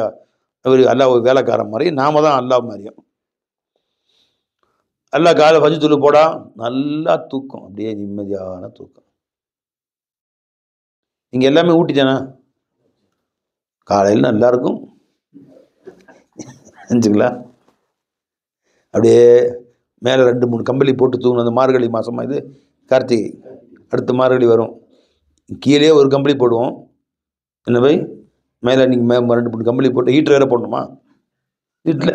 இவர் அல்லா ஒரு வேலைக்காரன் மாதிரி, நாம தான் அல்லா மாதிரியும். அல்லா காலை பஞ்சு துளு போடா நல்லா தூக்கம், அப்படியே நிம்மதியான தூக்கம். நீங்க எல்லாமே ஊட்டித்தானே? காலையில் நல்லா இருக்கும் செஞ்சுங்களா? அப்படியே மேலே 2-3 கம்பளி போட்டு தூங்கணும். அந்த மார்கழி மாதமாக இது கார்த்திகை, அடுத்த மார்கழி வரும், கீழே ஒரு கம்பளி போடுவோம். என்ன போய் மேலே நீங்கள் 2-3 கம்பளி போட்டு ஹீட்டர் வேறு போடணுமா வீட்டில்?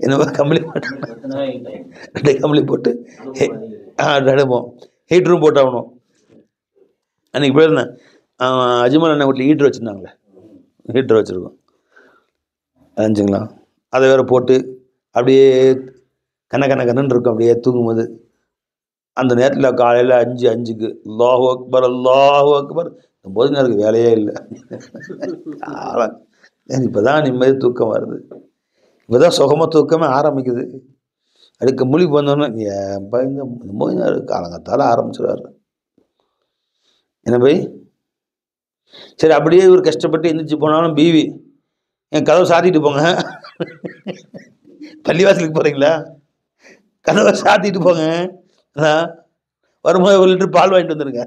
என்ன கம்பளி போட்டு 2 கம்பளி போட்டு நடப்போம். ஹீட்டரும் போட்டாகணும். அன்றைக்கி போயிருந்தேன், அஜ்மல் அண்ணன் வீட்டில் ஹீட்ரு வச்சுருந்தாங்களே, ஹீட்ரு வச்சுருக்கோம் அஞ்சுங்களா. அதை வேறு போட்டு அப்படியே கண்ணன்னு இருக்கும். அப்படியே தூங்கும்போது அந்த நேரத்தில் காலையில் 5:05க்கு அல்லாஹு அக்பர் அல்லாஹு அக்பர் போது எனக்கு வேலையே இல்லை. இப்போ தான் நிம்மதி தூக்கம் வருது, இப்போ தான் சுகமாக தூக்கமே ஆரம்பிக்குது. அடுக்க முழிப்பு வந்தோன்னே என் இந்த மோதினார் காலங்கத்தால் ஆரம்பிச்சிடுவார். என்ன போய் சரி அப்படியே இவர் கஷ்டப்பட்டு எந்திரிச்சு போனாலும் பீவி என் கதவை சாத்திட்டு போங்க. பள்ளிவாசலுக்கு போகிறீங்களா? கதவை சாத்திட்டு போங்க, வரும்போது 1 லிட்டர் பால் வாங்கிட்டு வந்துடுங்க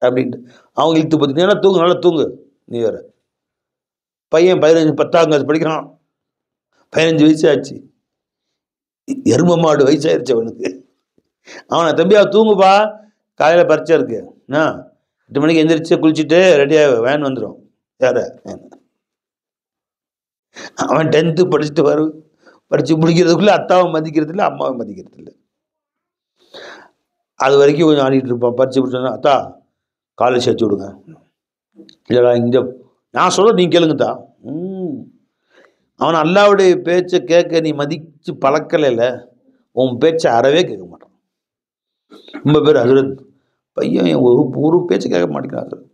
அப்படின்ட்டு அவங்க இழுத்து பார்த்தீங்கன்னா தூங்கு, நல்லா தூங்கு. நீ வேறு பையன் 10ஆம் கிளாஸ் படிக்கிறான், 15 வயசு ஆச்சு, எரும மாடு வயசாயிருச்சு அவனுக்கு. அவனை தம்பியா தூங்குப்பா, காலையில் பரீட்சை இருக்கு, 8 மணிக்கு எந்திரிச்சு குளிச்சுட்டு ரெடியாக வேன் வந்துடும். யார அவன் 10th படிச்சுட்டு படித்து முடிக்கிறதுக்குள்ளே அத்தாவை மதிக்கிறது இல்லை, அம்மாவை மதிக்கிறது இல்லை. அது வரைக்கும் கொஞ்சம் ஆடிட்டு இருப்பான். பறிச்சு பிடிச்சோன்னா அத்தா காலேஜ் சேர்த்து விடுங்க, இல்லைடா இங்கே நான் சொல்ல நீங்கள் கேளுங்கத்தா. அவன் அல்லாவுடைய பேச்சை கேட்க நீ மதித்து பழக்கலைல, உன் பேச்சை அறவே கேட்க மாட்டான். ரொம்ப பேர் ஹசரத் பையன் ஒரு பேச்சு கேட்க மாட்டேங்கிறான்,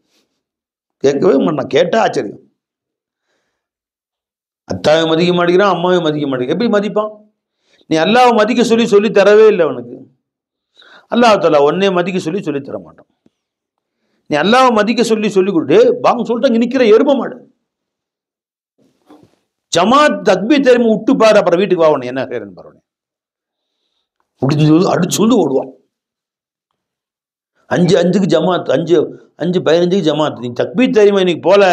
கேட்கவே மாட்டான். கேட்டால் ஆச்சரியம். அத்தாவை மதிக்க மாட்டேங்கிறான், அம்மாவை மதிக்க மாட்டேங்கிறான். எப்படி மதிப்பான்? நீ அல்லாவை மதிக்க சொல்லி தரவே இல்லை அவனுக்கு. அல்லாஹ் தஆலா உன்னை மதிக்க சொல்லி தர மாட்டான். நீ அல்லாவை மதிக்க சொல்லி கொடுத்து பாங்க சொல்லிட்டு நிற்கிற எரும மாடு. ஜமாத் தக்பீர் தெரியுமா விட்டு பாரு, அப்புறம் வீட்டுக்கு வா, உடனே என்ன செய்யறேன்னு பாரு. அடிச்சு சொல்லி ஓடுவான். 5:05க்கு ஜமாத், 5:15க்கு ஜமாத். நீ தக்பீர் தெரியுமா இன்னைக்கு போல?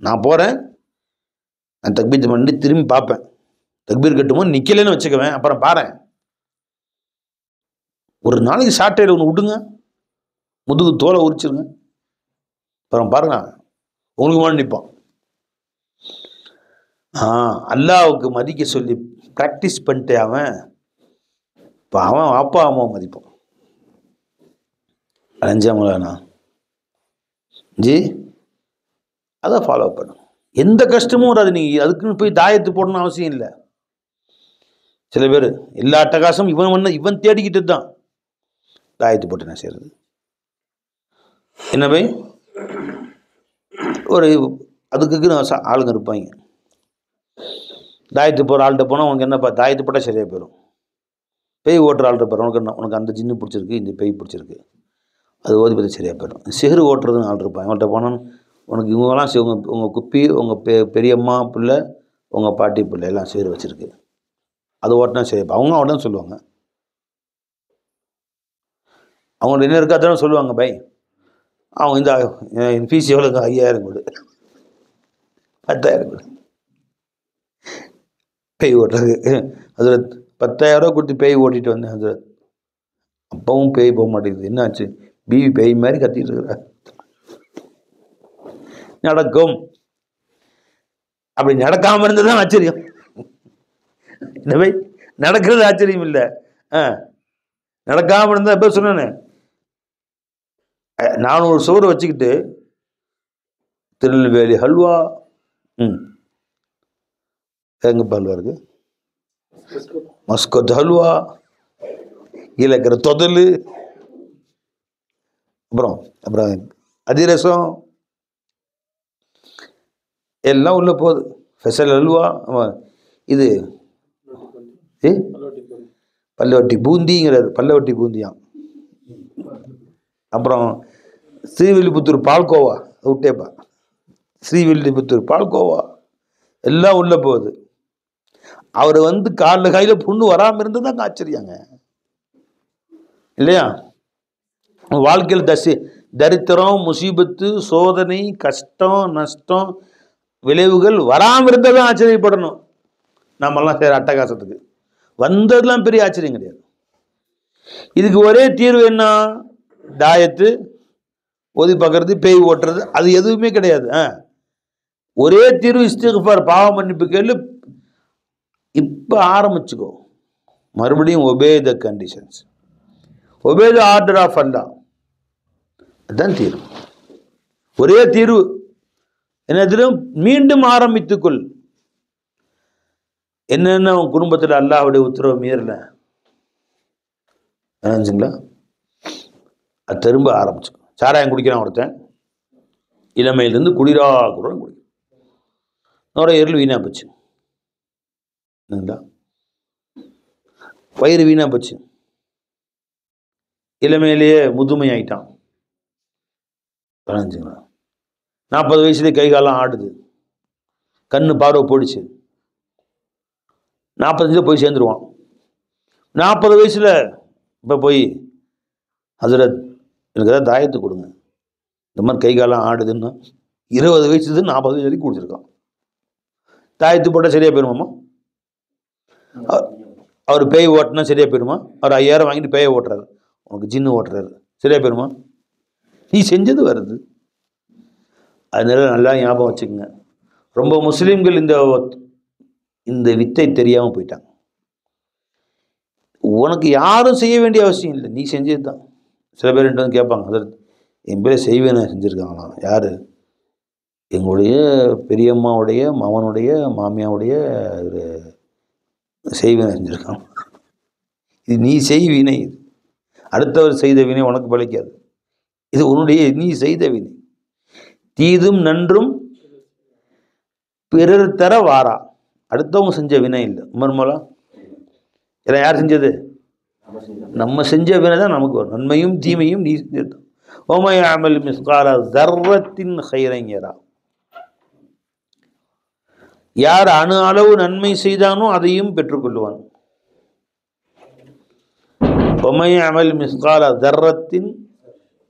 நான் போறேன், நான் தக்பீர் பண்ணி திரும்பி பார்ப்பேன், தக்பீர் கட்டுமோ நிக்கலன்னு வச்சுக்குவேன், அப்புறம் பாரு. ஒரு நாளைக்கு சாட்டையில் ஒன்று விட்டுங்க, முதுகு தோலை உரிச்சிருங்க, அப்புறம் பாருங்க உங்களுக்கு முன்னாடி நிற்பான். அல்லாவுக்கு மதிக்க சொல்லி ப்ராக்டிஸ் பண்ணிட்டு அவன் இப்போ அவன் அப்பா அம்மாவை மதிப்பான். அஞ்சாமலானா ஜி அதை ஃபாலோ பண்ணும். எந்த கஷ்டமும் வராது. நீங்கள் அதுக்குன்னு போய் தாயத்து போடணும்னு அவசியம் இல்லை. சில பேர் எல்லா அட்டகாசம் இவன் தேடிக்கிட்டு தான் தாயத்து போட்டு என்ன செய்யறது. என்ன போய் ஒரு அதுக்கு ஆளுங்க இருப்பாங்க. தாயத்து போகிற ஆள்கிட்ட போனால் உனக்கு என்னப்பா தாயத்து போட்டால் சரியாக போயிடும். பேய் ஓட்டுற ஆள்கிட்ட போகிற உனக்கு என்ன, உனக்கு அந்த ஜின்னு பிடிச்சிருக்கு, இந்த பேய் பிடிச்சிருக்கு, அது ஓதி பற்றி சரியாக போயிடும். சிறு ஓட்டுறதுன்னு ஆள் இருப்பான், அவங்கள்ட்ட போனால் உனக்கு இவங்கெல்லாம் உங்கள் குப்பி, உங்கள் பெரியம்மா பிள்ளை, உங்கள் பாட்டி பிள்ளை எல்லாம் சேர் வச்சுருக்கு, அது ஓட்டினா சரியா. அவங்க உடனே சொல்லுவாங்க, அவங்கள்ட்ட என்ன இருக்கா தானே சொல்லுவாங்க. பை அவங்க இந்த ஃபீஸ் எவ்வளோங்க, 5000 கொடு, 10,000 கொடு. பேய் ஓட்டுறது அதில் 10,000 கொடுத்து பேய் ஓட்டிகிட்டு வந்தேன். அது அப்பவும் பேய் போக மாட்டேங்குது. என்னாச்சு, பிவி பேய் மாதிரி கத்திட்டு இருக்கிற. நடக்கும். அப்படி நடக்காமல் இருந்தது தான் ஆச்சரியம். இந்த பேய் நடக்கிறது ஆச்சரியம் இல்லை, நடக்காமல் இருந்தால் எப்போ சொன்னேன். 400 சோறு வச்சுக்கிட்டு திருநெல்வேலி ஹல்வா, எங்கப்பா ஹல்வா இருக்கு, மஸ்கட் ஹல்வா, இலக்கிற தொதல், அப்புறம் அதிரசம் எல்லாம் உள்ள போகுது. ஃபெசல் ஹல்வா, இது பல்லவட்டி பூந்திங்கிறாரு, பல்லவட்டி பூந்தியாம். அப்புறம் ஸ்ரீவில்லிபுத்தூர் பால்கோவா விட்டேப்பா, ஸ்ரீவில்லிபுத்தூர் பால்கோவா எல்லாம் உள்ள போகுது. அவர் காலில் கையில் புண்ணு வராமல் இருந்தது தான் ஆச்சரியாங்க இல்லையா. வாழ்க்கையில் தரித்திரம், முசீபத்து, சோதனை, கஷ்டம், நஷ்டம், விளைவுகள் வராமல் இருந்தால் தான் ஆச்சரியப்படணும். நம்மெல்லாம் சரி அட்டகாசத்துக்கு வந்ததுலாம் பெரிய ஆச்சரியம் கிடையாது. இதுக்கு ஒரே தீர்வு என்ன, தாயத்து ஓதி பார்க்கறது, பேய் ஓட்டுறது, அது எதுவுமே கிடையாது. ஒரே தீர்வு இஸ்திக்ஃபார், பாவ மன்னிப்பு கேளு. இப்போ ஆரம்பிச்சுக்கோ, மறுபடியும் obey the conditions, obey the order of Allah, அதுதான் தீர்வு. ஒரே தீர்வு என்னதிலும் மீண்டும் ஆரம்பித்துக்கொள். என்னென்ன உன் குடும்பத்தில் அல்லாஹ்வுடைய உத்தரவு மீறல நினைச்சுங்களா, அது திரும்ப ஆரம்பிச்சுக்கோ. சாராயம் குடிக்கிறான் ஒருத்தன், இளமையிலேருந்து குடிரா குடிக்கிறான், நுரையீரல் வீணா போச்சு, வயிறு வீணா போச்சு, இளமையிலேயே முதுமை ஆயிட்டான். 40 வயசுலேயே கை காலம் ஆடுது, கண்ணு பார்வை போயிடுச்சு, 45 போய் சேர்ந்துருவான். 40 வயசுல இப்போ போய் ஹசரத் எனக்கு ஏதாவது தாயத்து கொடுங்க, இந்த மாதிரி கை காலம் ஆடுதுன்னா 20 வயசுது 40 வயசு வரைக்கும் குடிச்சிருக்கான். தாயத்து போட்டால் சரியாக போயிடுமாம்மா? அவர் பேய் ஓட்டினா சரியாக போயிடுமா? அவர் 5000 வாங்கிட்டு பேயை ஓட்டுறாரு, உனக்கு ஜின்னு ஓட்டுறாரு, சரியாக போயிடுமா? நீ செஞ்சது வருது. அதனால நல்லா ஞாபகம் வச்சுக்கோங்க. ரொம்ப முஸ்லீம்கள் இந்த வித்தை தெரியாமல் போயிட்டாங்க. உனக்கு யாரும் செய்ய வேண்டிய அவசியம் இல்லை, நீ செஞ்சது தான். சில பேர் வந்து கேட்பாங்க, அதில் என் பேரை செய்வேன்னு செஞ்சுருக்காங்களாம். யார்? எங்களுடைய பெரியம்மாவுடைய மகனுடைய மாமியாவுடைய செய்வினை செஞ்சுருக்காங்க. இது நீ செய்வினை, இது அடுத்தவர் செய்த வினை உனக்கு பழிக்காது. இது உன்னுடைய நீ செய்த வினை. தீதும் நன்றும் பிறர் தர வாரா, அடுத்தவங்க செஞ்ச வினை இல்லை. மர்மலா இதெல்லாம் யார் செஞ்சது? நம்ம செஞ்ச வினை தான் நமக்கு வரும். நன்மையும் தீமையும் நீ செஞ்சது. ஓமை அமல் மிஸ்கால தர்ரத்தின் ஹைரன் யரா, யார் அணு அளவு நன்மை செய்தானோ அதையும் பெற்றுக்கொள்வான். ஒமை அமல் மிஸ்கால தர்ரத்தின்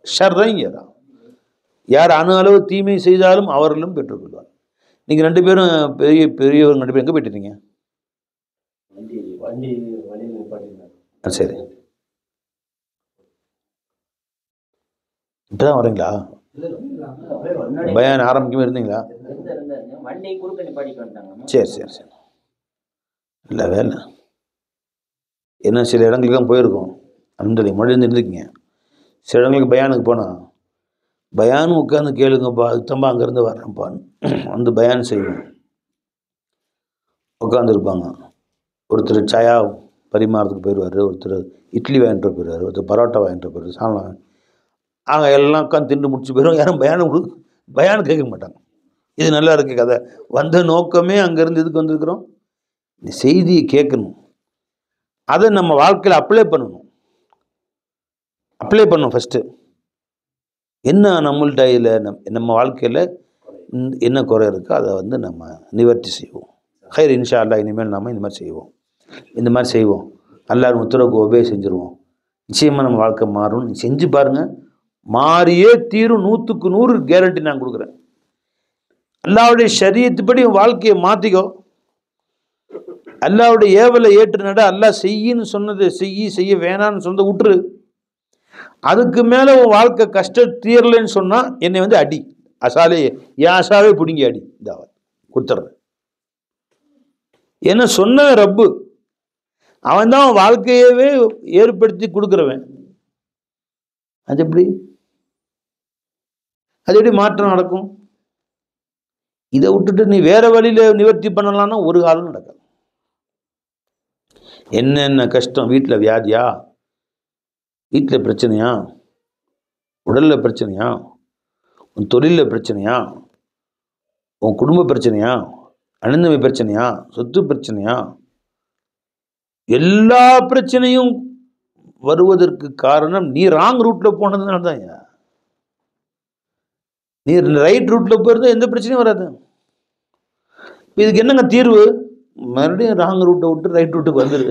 ஷர்ரன் யரா, யார் அணு அளவு தீமை செய்தாலும் அவர்களும் பெற்றுக்கொள்வார். நீங்கள் 2 பேரும் பெரியவங்க 2 பேரும் எங்கே போயிட்டுருங்க? சரி, இப்போதான் வரீங்களா? பயான் ஆரம்பிக்கவே இருந்தீங்களா? சரி சரி சரி, இல்லை வேலை என்ன, சில இடங்களுக்கு தான் போயிருக்கோம். அந்த மொழியிருந்து இருந்துக்குங்க. சில இடங்களுக்கு பயானுக்கு போனால் பயானும் உட்காந்து கேளுங்கப்பா, அதுத்தம்பா அங்கேருந்து வர்றேன்ப்பான்னு வந்து பயான் செய்வோம். உட்காந்துருப்பாங்க. ஒருத்தர் சாயா பரிமாறதுக்கு போயிடுவார், ஒருத்தர் இட்லி வாங்கிட்டு போயிடுவார், ஒருத்தர் பரோட்டா வாங்கிட்டு போயிடுவார், சாணம் அங்கே எல்லாம் உட்காந்து திண்டு முடிச்சு போயிடும். யாரும் பயானு கேட்க மாட்டாங்க. இது நல்லா இருக்குது கதை. வந்த நோக்கமே அங்கேருந்து இதுக்கு வந்திருக்கிறோம், செய்தியை கேட்கணும், அதை நம்ம வாழ்க்கையில் அப்ளை பண்ணணும். ஃபஸ்ட்டு என்ன நம்மள்கிட்ட இதில் நம்ம வாழ்க்கையில் என்ன குறை இருக்கோ அதை வந்து நம்ம நிவர்த்தி செய்வோம். ஹைர் இன்ஷா அல்லா, இனிமேல் நாம் இந்த மாதிரி செய்வோம். அல்லாஹ் உத்தரவுக்கு ஒபே செஞ்சுருவோம். நிச்சயமாக நம்ம வாழ்க்கை மாறும். செஞ்சு பாருங்கள், மாறியே தீரும். 100க்கு 100 கேரண்டி நான் கொடுக்குறேன். அல்லாஹ்வுடைய ஷரியத்துப்படி வாழ்க்கையை மாற்றிக்கோ. அல்லாஹ்வுடைய ஏவலை ஏற்று நட. அல்லாஹ் செய்யின்னு சொன்னதை செய்ய வேணான்னு சொன்னதை விட்டுரு. அதுக்கு மேலே உன் வாழ்க்கை கஷ்டம் தீரலைன்னு சொன்னால் என்னை வந்து அடி, என் அசாவே பிடிங்கி அடி, இதாவ கொடுத்துட்றேன். ஏன்னா சொன்ன ரப்பு அவன் தான் வாழ்க்கையவே ஏற்படுத்தி கொடுக்குறவன். அது எப்படி மாற்றம் நடக்கும்? இதை விட்டுட்டு நீ வேற வழியில நிவர்த்தி பண்ணலாம்னா ஒரு காலம் நடக்காது. என்னென்ன கஷ்டம், வீட்டில் வியாதியா, வீட்டில் பிரச்சனையா, உடலில் பிரச்சனையா, உன் தொழிலில் பிரச்சனையா, உன் குடும்ப பிரச்சனையா, அனந்தமை பிரச்சனையா, சொத்து பிரச்சனையா, எல்லா பிரச்சனையும் வருவதற்கு காரணம் நீ ராங் ரூட்ல போனதுனால தான். நீ ரைட் ரூட்ல போயிருந்தா எந்த பிரச்சனையும் வராது. இதுக்கு என்னங்க தீர்வு? மறுபடியும் ராங் ரூட்டை விட்டு ரைட் ரூட்டுக்கு வந்துரு.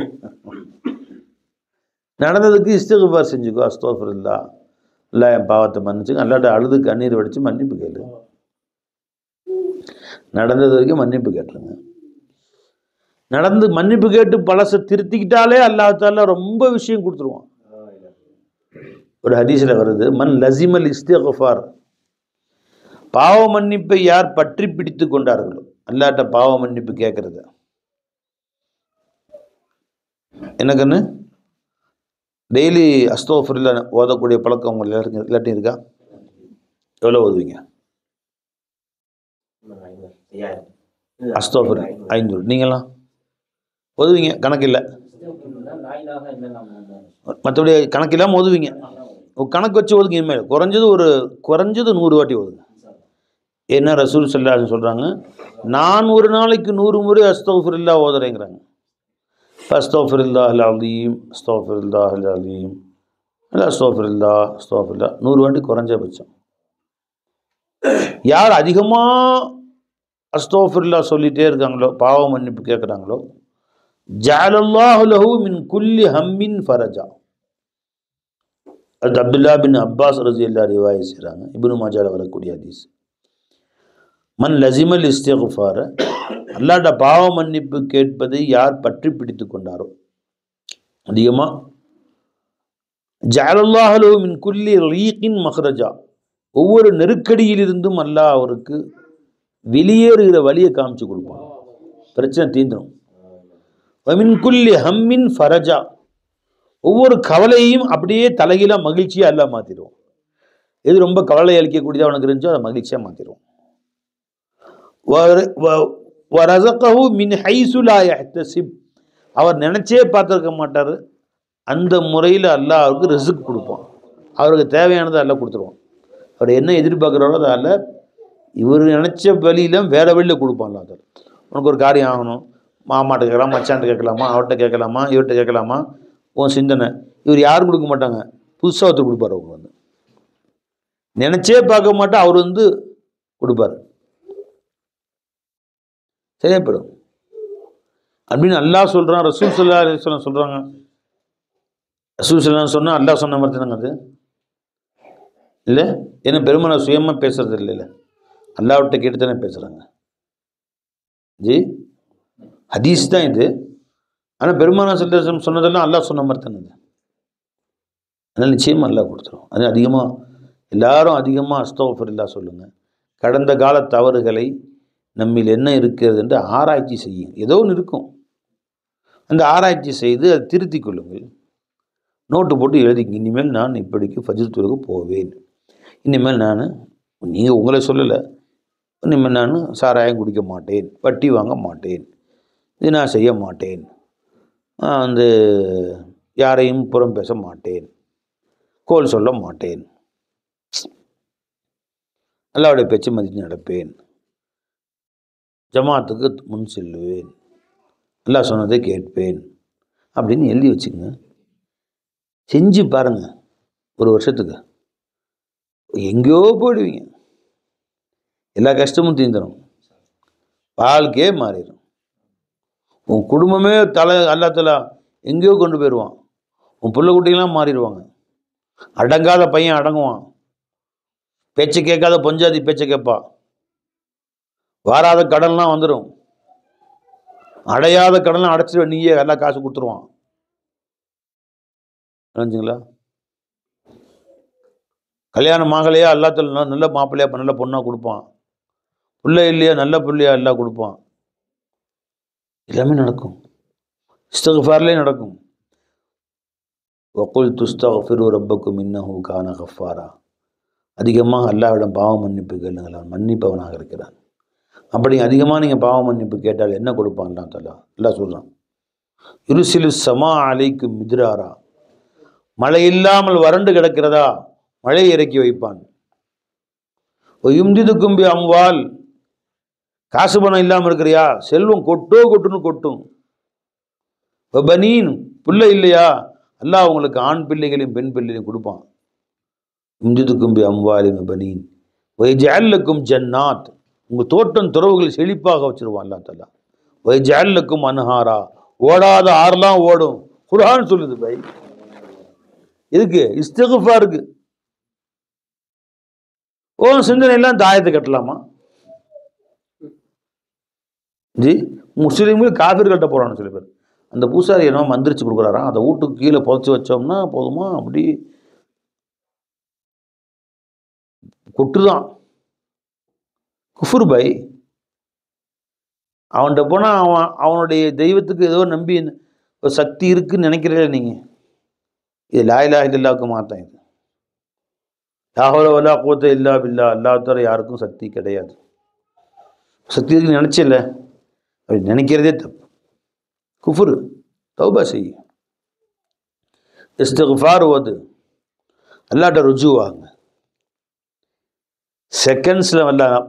நடந்ததுக்கு இஸ்திக்ஃபார் செஞ்சுக்கோ. அஸ்தக்ஃபிருல்லாஹ், அல்லாஹ் என் பாவத்தை மன்னிச்சுங்க. அல்லாட்ட அழுது கண்ணீர் வடிச்சு மன்னிப்பு கேளு. நடந்தது வரைக்கும் மன்னிப்பு கேட்டுருங்க. நடந்து மன்னிப்பு கேட்டு பழசை திருத்திக்கிட்டாலே அல்லாஹ் தஆலா ரொம்ப விஷயம் கொடுத்துருவான். ஒரு ஹதீஸ்ல வருது, மன் லஸிமல் இஸ்திக்ஃபார், பாவ மன்னிப்பை யார் பற்றி பிடித்து கொண்டார்களோ, அல்லாஹ்ட்ட பாவ மன்னிப்பு கேட்கறது. எனக்குன்னு டெய்லி அஸ்தக்ஃபிருல்லாஹ் ஓதக்கூடிய பழக்கம் உங்க எல்லாத்தையும் இருக்கா? எவ்வளோ ஓதுவீங்க? அஸ்தக்ஃபிருல்லாஹ் 500. நீங்களாம் ஓதுவீங்க? கணக்கில்லை, மற்றபடி கணக்கில்லாமல் ஓதுவீங்க. கணக்கு வச்சு ஓதுங்க. இனிமேல் குறைஞ்சது 100 வாட்டி ஓதுங்க. என்ன ரசூல் ஸல்லல்லாஹு அலைஹி வஸல்லம் சொல்கிறாங்க, நான் ஒரு நாளைக்கு 100 முறை அஸ்தக்ஃபிருல்லாஹ் ஓதுறேங்கிறாங்க. அஸ்தக்ஃபிருல்லாஹல் அலீம், அஸ்தக்ஃபிருல்லாஹல் அலீம், அஸ்தக்ஃபிருல்லாஹ், அஸ்தக்ஃபிருல்லாஹ் 100 வாட்டி குறைஞ்சபட்சம். யார் அதிகமாக அஸ்தக்ஃபிருல்லாஹ் சொல்லிகிட்டே இருக்காங்களோ, பாவ மன்னிப்பு கேட்குறாங்களோ, ஜஅலல்லாஹு லஹு மின் குல்லி ஹம்மின் ஃபரஜா. அது அப்துல்லா பின் அப்பாஸ் ரலியல்லாஹு அன்ஹு ரிவாயத் செய்கிறாங்க. இப்னு மாஜால வரக்கூடிய ஹதீஸ். மன் லஸிமல் இஸ்திக்ஃபார, அல்லாஹ்ட்ட பாவ மன்னிப்பு கேட்பதை யார் பற்றி பிடித்து கொண்டாரோ அதிகமாக, ஜஅலல்லாஹு லஹு மின் குல்லி ரீகின் மஹ்ரஜா, ஒவ்வொரு நெருக்கடியிலிருந்தும் அல்லாஹ் அவருக்கு வெளியேறுகிற வழியை காமிச்சு கொடுப்பான். பிரச்சனை தீந்துடும். வமின் குல்லி ஹம்மின் ஃபரஜா, ஒவ்வொரு கவலையையும் அப்படியே தலைகீழ மகிழ்ச்சியா எல்லாம் மாத்திடுவோம். எது ரொம்ப கவலை அளிக்கக்கூடியதாக அவனுக்கு இருந்துச்சோ அதை மகிழ்ச்சியா மாத்திடுவோம். வரஸகஹு மின் ஹைஸு லா யஹ்தஸிப், அவர் நினைச்சே பார்த்துருக்க மாட்டார், அந்த முறையில் அல்லாஹ் அவருக்கு ரிஸ்க் கொடுப்பான். அவருக்கு தேவையானதை எல்லாம் கொடுத்துருவான். அவர் என்ன எதிர்பார்க்குறாரோ அதில் இவர் நினச்ச வழியில் வேற வழியில் கொடுப்பான்ல. அது உனக்கு ஒரு காரியம் ஆகணும், மாமாட்ட கேட்கலாம், மச்சான்ட்டு கேட்கலாமா, அவர்கிட்ட கேட்கலாமா, இவர்கிட்ட கேட்கலாமா, உன் சிந்தனை. இவர் யாரும் கொடுக்க மாட்டாங்க, புதுசாக ஒருத்தர் கொடுப்பார். அவங்க வந்து நினச்சே பார்க்க மாட்டா, அவர் வந்து கொடுப்பார், சரியா போயிடும் அப்படின்னு அல்லாஹ் சொல்கிறான். ரசூல் ஸல்லல்லாஹு அலைஹி வஸல்லம் சொல்கிறாங்க. ரசூல் ஸல்லல்லாஹு சொன்னால் அல்லாஹ் சொன்ன மாதிரி தானங்க அது, இல்லை? ஏன்னா பெருமனை சுயமாக பேசுறது இல்லை, அல்லாஹ்விட்ட கேட்டு தானே பேசுகிறாங்க. ஜி ஹதீஸ் தான் இது. ஆனால் பெருமானா ஸல்லல்லாஹு அலைஹி வஸல்லம் சொன்னதெல்லாம் அல்லாஹ் சொன்ன மாதிரி தானே அது. அதனால் நிச்சயமாக அல்லாஹ் கொடுத்துரும். அது எல்லாரும் அதிகமாக அஸ்தக்ஃபிருல்லாஹ் சொல்லுங்கள். கடந்த கால தவறுகளை நம்மில் என்ன இருக்கிறது என்று ஆராய்ச்சி செய்யுங்க. ஏதோ ஒன்று இருக்கும், அந்த ஆராய்ச்சி செய்து அதை திருத்தி கொள்ளுங்கள். நோட்டு போட்டு எழுதிங்க. இனிமேல் நான் இப்படிக்கு ஃபஜ்ர் தொழுகை போவேன், இனிமேல் நான், நீங்கள் உங்களை சொல்லலை, இனிமேல் நான் சாராயம் குடிக்க மாட்டேன், வட்டி வாங்க மாட்டேன், இது நான் செய்ய மாட்டேன், வந்து யாரையும் புறம் பேச மாட்டேன், கோல் சொல்ல மாட்டேன், அல்லாஹ்வுடைய பேச்சு மதித்து நடப்பேன், ஜமாத்துக்கு முன் செல்லுவேன், அல்லாஹ் சொன்னதை கேட்பேன் அப்படின்னு எழுதி வச்சுக்கோங்க. செஞ்சு பாருங்க, ஒரு வருஷத்துக்கு எங்கேயோ போயிடுவீங்க. எல்லா கஷ்டமும் தீர்ந்துடும், வாழ்க்கையே மாறிடும். உன் குடும்பமே அல்லாஹ் எங்கேயோ கொண்டு போயிடுவான். உன் பிள்ளை குட்டிகளாம் மாறிடுவாங்க. அடங்காத பையன் அடங்குவான், பேச்சை கேட்காத பொஞ்சாதி பேச்சை கேட்பா, வாராத கடன்லாம் வந்துடும், அடையாத கடன்லாம் அடைச்சிட்டு நீயே எல்லாம் காசு கொடுத்துருவான். நினைச்சிங்களா? கல்யாணம் ஆகலையா அல்லாஹ் நல்ல மாப்பிள்ளையா நல்ல பொண்ணா கொடுப்பான். பிள்ளை இல்லையா நல்ல பிள்ளையா எல்லாம் கொடுப்பான். எல்லாமே நடக்கும், இஸ்திக்ஃபார்லேயே நடக்கும். வகுல் துஸ்தக்ஃபிரு ரப்பக்கும் இன்னஹு கான கஃபாரா. அதிகமாக அல்லாஹ்விடம் பாவ மன்னிப்பு கேளுங்களான், மன்னிப்பவனாக இருக்கிறான். அப்படி அதிகமாக நீங்கள் பாவ மன்னிப்பு கேட்டால் என்ன கொடுப்பான் அல்லாஹ் சொல்கிறான். யுர்சிலு ஸமா அலைக்கும் மித்ராரா. மழை இல்லாமல் வறண்டு கிடக்கிறதா, மழை இறக்கி வைப்பான். யும்திதுக்கும் பி அம்வால். காசு பணம் இல்லாமல் இருக்கிறியா, செல்வம் கொட்டுன்னு கொட்டும். பனீன், பிள்ளை இல்லையா, அல்லாஹ் உங்களுக்கு ஆண் பிள்ளைகளையும் பெண் பிள்ளைகளையும் கொடுப்பான். யும்திதுக்கும் பி அம்வாலின் பனீன் வயஜஅல் லக்கும் ஜன்னாத். உங்கள் தோட்டம் துறவுகள் செழிப்பாக வச்சிருவான் அல்லாஹ் தஆலா. வயஜஅல் லக்கும் அன்ஹாரா. ஓடாத ஆறுலாம் ஓடும். குர்ஆன் சொல்லுது பை. இதுக்கு இஸ்திக்ஃபாருக்கு. சிந்தனை எல்லாம் தாயத்தை கட்டலாமா ஜி? முஸ்லீம்கள் காஃபிர்கள்ட்ட போறான்னு சில பேர். அந்த பூசாரி என்ன மந்திரிச்சு கொடுக்குறாராம், அதை வீட்டுக்கு கீழே புதைச்சி வச்சோம்னா போதுமா, அப்படி கொட்டுதான். குஃபுர் பை. அவன்கிட்ட போனால் அவனுடைய தெய்வத்துக்கு ஏதோ நம்பி ஒரு சக்தி இருக்குன்னு நினைக்கிறீங்களே நீங்கள். இது லா இலாஹ இல்லல்லாஹ்வுக்கு மாத்தான். இது லா ஹவ்ல வலா குவத்த இல்லா பில்லா. அல்லாஹ் தவிர யாருக்கும் சக்தி கிடையாது. சக்தி இருக்குன்னு நினச்சில்ல, அப்படி நினைக்கிறதே தப்பு, குஃபுர். தௌபா செய்ய, இஸ்திக்ஃபார் ஓது, அல்லாஹ்ட்ட ருஜுவாங்க. செகண்ட்ஸில்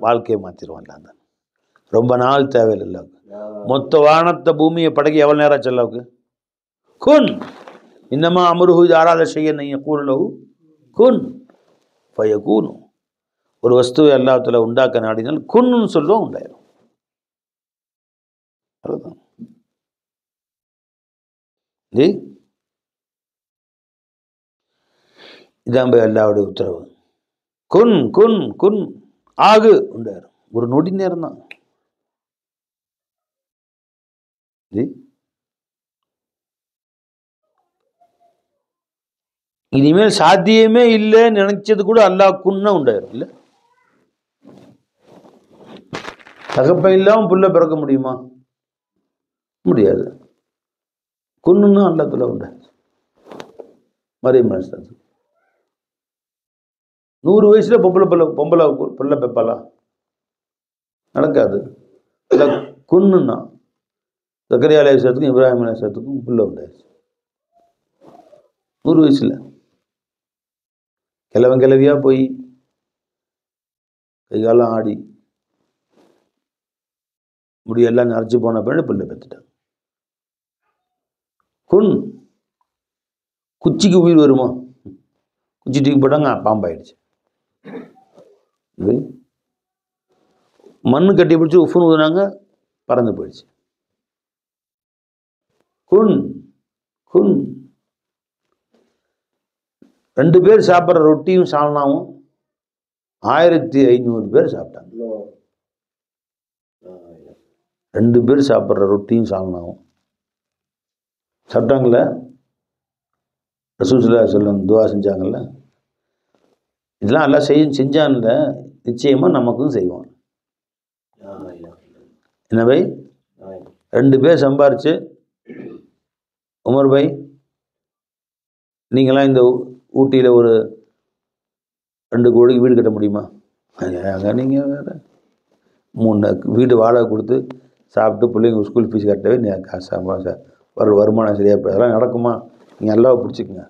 வாழ்க்கையை மாற்றிடுவான். அல்லாஹ் ரொம்ப நாள் தேவையில்லை. மொத்த வானத்தை பூமியை படைக்க எவ்வளோ நேரம் ஆச்சு அல்லாஹ்வுக்கு? குன் இன்னமா அம்ருஹு இதா அராத ஷைஅன் அன் யகூல லஹு குன் ஃபயகூன். ஒரு வஸ்துவை அல்லாஹ் தஆலா உண்டாக்க நாடினால் குன்னு சொல்லுவோம், உண்டாயிரும். அவ்வளோதான் ஜி. இதான் போய் அல்லாஹ்வுடைய உத்தரவு. குன் குன் குன் ஆகு, உண்டாயிரும். ஒரு நொடி நேரம் தான் ஜி. இனிமேல் சாத்தியமே இல்லைன்னு நினைச்சது கூட அல்லாஹ் குன்னா உண்டாயிரும். இல்லை, தகப்ப இல்லாமல் புள்ள பிறக்க முடியுமா? முடியாது. குன்னுன்னா அல்லாஹ் தஆலா உண்டாயிரும். மரியம் அலைஹிஸ்ஸலாம் 100 வயசுல பொம்பளை புள்ள பெப்பாளா? நடக்காது. குன்னுன்னா ஜக்கரியா அலைஹிஸ்ஸலாத்துக்கும் இப்ராஹிம் அலைஹிஸ்ஸலாத்துக்கும் புள்ள உண்டாயிருச்சு 100 வயசுல. கிழவியா போய் கைகாலம் ஆடி முடியெல்லாம் நரைச்சி போன பின்னாடி பிள்ளை பெற்றுட்டாங்க. குன். குச்சிக்கு உயிர் வருமா? குச்சி தூக்கி போட்டாங்க, பாம்பாயிடுச்சு. மண்ணு கட்டி பிடிச்சி உஃப்னு ஊதுனாங்க, பறந்து போயிடுச்சு. குன் குன். 2 பேர் சாப்பிட்ற ரொட்டியும் சால்னாவும் 1500 பேர் சாப்பிட்டாங்க. 2 பேர் சாப்பிட்ற ரொட்டியும் சால்னாவும் சாப்பிட்டாங்கல்ல. ரசூல் ஸல்லல்லாஹு அலைஹி வஸல்லம் துஆ செஞ்சாங்கல்ல. இதெல்லாம் எல்லாம் செஞ்சான்ல, நிச்சயமா நமக்கும் செய்வான். என்ன பை? 2 பேர் சம்பாரிச்சு, உமர் பை நீங்களாம் இந்த ஊட்டியில் ஒரு 2 கோடிக்கு வீடு கட்ட முடியுமா? அங்கே நீங்கள் வேறு 3 வீடு வாடகை கொடுத்து சாப்பிட்டு பிள்ளைங்க ஸ்கூல் ஃபீஸ் கட்டவே காசு வருமானம் சரியாக போய் அதெல்லாம் நடக்குமா? நீங்கள் அல்லாஹ்வை பிடிச்சிக்குங்க.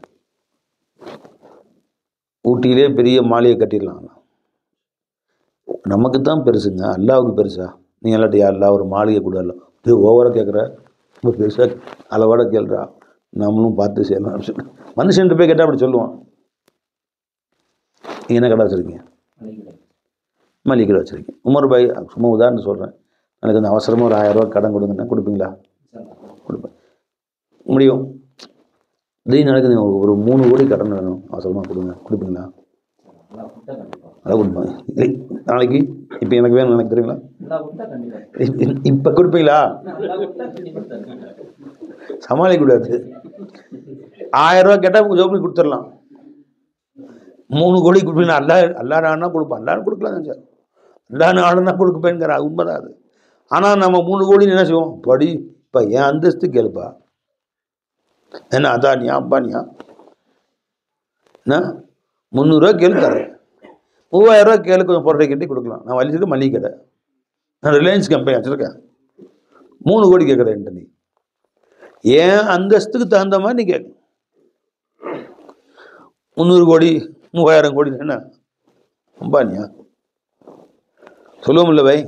ஊட்டியிலே பெரிய மாளிகை கட்டிடலாம். நமக்கு தான் பெருசுங்க, அல்லாஹ்வுக்கு பெருசா? நீங்கள் இல்லாட்டி அல்லா ஒரு மாளிகை கூட இல்லை. இது ஓவராக கேட்குற ரொம்ப பெருசாக அளவோட கேள்றா, நம்மளும் பார்த்து செய்யலாம் சொல்லி மனுஷன்ட்டு போய் கேட்டால் அப்படி சொல்லுவான். நீங்கள் என்ன கடை வச்சுருக்கீங்க? மளிகை கடை வச்சுருக்கீங்க. உமர் பாய் சும்மா உதாரணம் சொல்கிறேன், எனக்கு அந்த அவசரமாக ஒரு 1000 ரூபா கடன் கொடுங்கன்னா கொடுப்பீங்களா? கொடுப்பேன். முடியும். திடீர்னு நடக்குது, ஒரு 3 கோடி கடன் வேணும், அவசரமாக கொடுங்க, கொடுப்பீங்களா? அதை கொடுப்பேன். நாளைக்கு இப்போ எனக்கு வேணும், எனக்கு தெரியுங்களா? இப்போ கொடுப்பீங்களா? சமாளிக்கக்கூடாது. 1000 ரூபா கேட்டால் ஜோப் பண்ணி கொடுத்துடலாம். 3 கோடி கொடுப்பீங்களா? அல்லா நாடுனா கொடுப்பேன், எல்லாரும் கொடுக்கலாம் சார், எல்லா நாடுனா கொடுப்பேங்கிற உண்மைதான் அது. ஆனால் நம்ம 3 கோடி என்ன செய்வோம்? படி இப்போ என் அந்தஸ்து கேளுப்பா, என்ன அதானியா அம்பானியா, என்ன 300 ரூபா கேளு தரேன், 3000 ரூபா கேளு, கொஞ்சம் பொருளை கட்டி கொடுக்கலாம். நான் வலிச்சிருக்கேன் மளிகை கடை, நான் ரிலையன்ஸ் கம்பெனி வச்சுருக்கேன், 3 கோடி கேட்குறேன்ட்டு நீ ஏன் அந்தஸ்துக்கு தகுந்த மாதிரி நீ கேட்க. 300 கோடி 3000 கோடி என்ன அம்பானியா? சொல்லுவோம் இல்லை பை?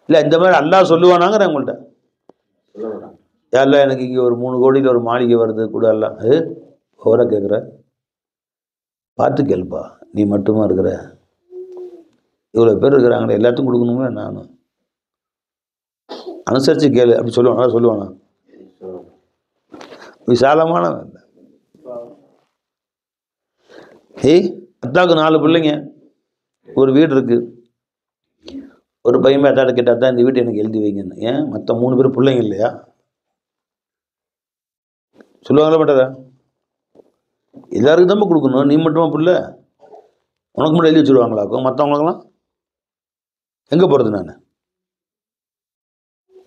இல்லை இந்த மாதிரி அல்லா சொல்லுவானாங்கிறேன் உங்கள்கிட்ட. யாரில் எனக்கு இங்கே ஒரு 3 கோடியில் ஒரு மாளிகை வருது கூட, அல்ல ஓவராக கேட்குற, பார்த்து கேள்ப்பா, நீ மட்டுமா இருக்கிற, இவ்வளோ பேர் இருக்கிறாங்களே, எல்லாத்துக்கும் கொடுக்கணுங்களா? நான் அனுசரித்து கேளு அப்படி சொல்லுவானா? சொல்லுவானா? விசாலமான வேண்டாம். அத்தாவுக்கு 4 பிள்ளைங்க, ஒரு வீடு இருக்குது. ஒரு பையன் அத்தாட்ட கேட்டால் தான் இந்த வீட்டை எனக்கு எழுதி வைங்கன்னு. ஏன் மற்ற 3 பேர் பிள்ளைங்க இல்லையா? சொல்லுவாங்களா மாட்டாரா? எல்லாருக்கும் தான் கொடுக்கணும், நீ மட்டுமா பிள்ளை? உனக்கு மட்டும் எழுதி வச்சுருவாங்களாக்கும், மற்றவங்களுக்கெல்லாம் எங்கே போகிறது? நான்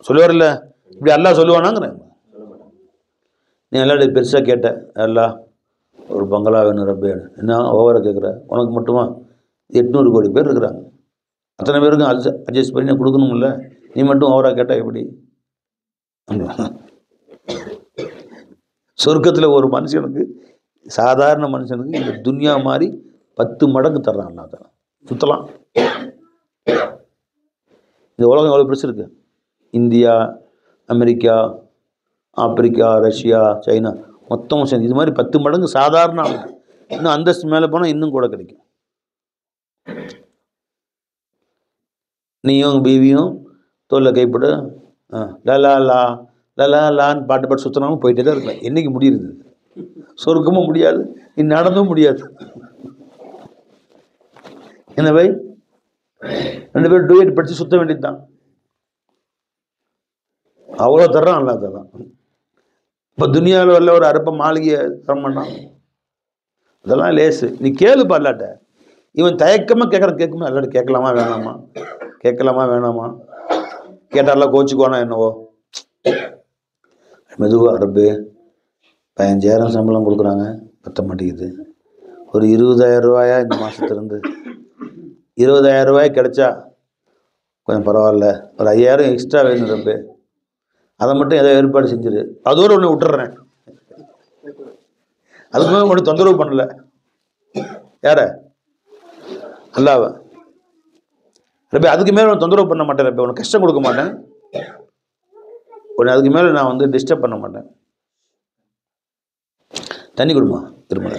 சொல்லுவார்ல, இப்படி எல்லாம் சொல்லுவானாங்கிறேன். நீ எல்லாரும் பெருசாக கேட்ட, எல்லாம் ஒரு பங்களா வேணும் ரப்பே, என்ன ஓவராக கேட்குற? உனக்கு மட்டுமா 800 கோடி பேர் இருக்கிறாங்க, அத்தனை பேருக்கும் அட்ஜஸ்ட் பண்ணி கொடுக்கணும்ல, நீ மட்டும் ஓவராக கேட்டால் எப்படி? சொர்க்கத்தில் ஒரு மனுஷனுக்கு, சாதாரண மனுஷனுக்கு இந்த துன்யா மாதிரி 10 மடங்கு தர்றான். தான் சுற்றலாம். இந்த உலகம் எவ்வளோ பெருசு இருக்கு. India, America, Africa, Russia, China மொத்தம் சேர்ந்து இது மாதிரி 10 மடங்கு சாதாரண. இன்னும் அந்தஸ்து மேலே போனால் இன்னும் கூட கிடைக்கும். நீயும் பீவியும் தோல்ல கைப்பட லலா லா லலா லான்னு பாட்டு சுற்றினாலும் போயிட்டே தான் இருக்கலாம். என்னைக்கு முடியுது? சொர்க்கமும் முடியாது, நீ நடந்தும் முடியாது. என்ன பை, 2 பேரும் டூயட் படித்து சுற்ற வேண்டியது தான். அவ்வளோ தர்றான், நல்லா தர்றான். இப்போ துனியாவில் உள்ள ஒரு அரப்ப மாளிகையை தர மாட்டான். அதெல்லாம் லேசு. நீ கேளுப்பா அல்லாட்ட. இவன் தயக்கமாக கேட்குமா? அல்லாட்ட கேட்கலாமா வேணாமா, கேட்கலாமா வேணாமா, கேட்டாலாம் கோச்சுக்குவானா என்னவோ. மெதுவாக அரப்பு 15,000 சம்பளம் கொடுக்குறாங்க, பற்ற மாட்டேங்குது. ஒரு 20,000 ரூபாயா இந்த மாதத்துலேருந்து 20,000 ரூபாய் கிடைச்சா கொஞ்சம் பரவாயில்ல, ஒரு 5,000 எக்ஸ்ட்ரா வேணும் ரப்பு, அதை மட்டும் ஏதோ ஏற்பாடு செஞ்சிரு, அதோடு ஒன்று விட்டுறேன், அதுக்குமே ஒன்று தொந்தரவு பண்ணல. யார? அல்லாவ. ரப்பே அதுக்கு மேலே ஒன்று தொந்தரவு பண்ண மாட்டேன் ரப்பே, உனக்கு கஷ்டம் கொடுக்க மாட்டேன், உன்னை அதுக்கு மேலே நான் வந்து டிஸ்டர்ப் பண்ண மாட்டேன். தண்ணி கொடுமா திரும்ப.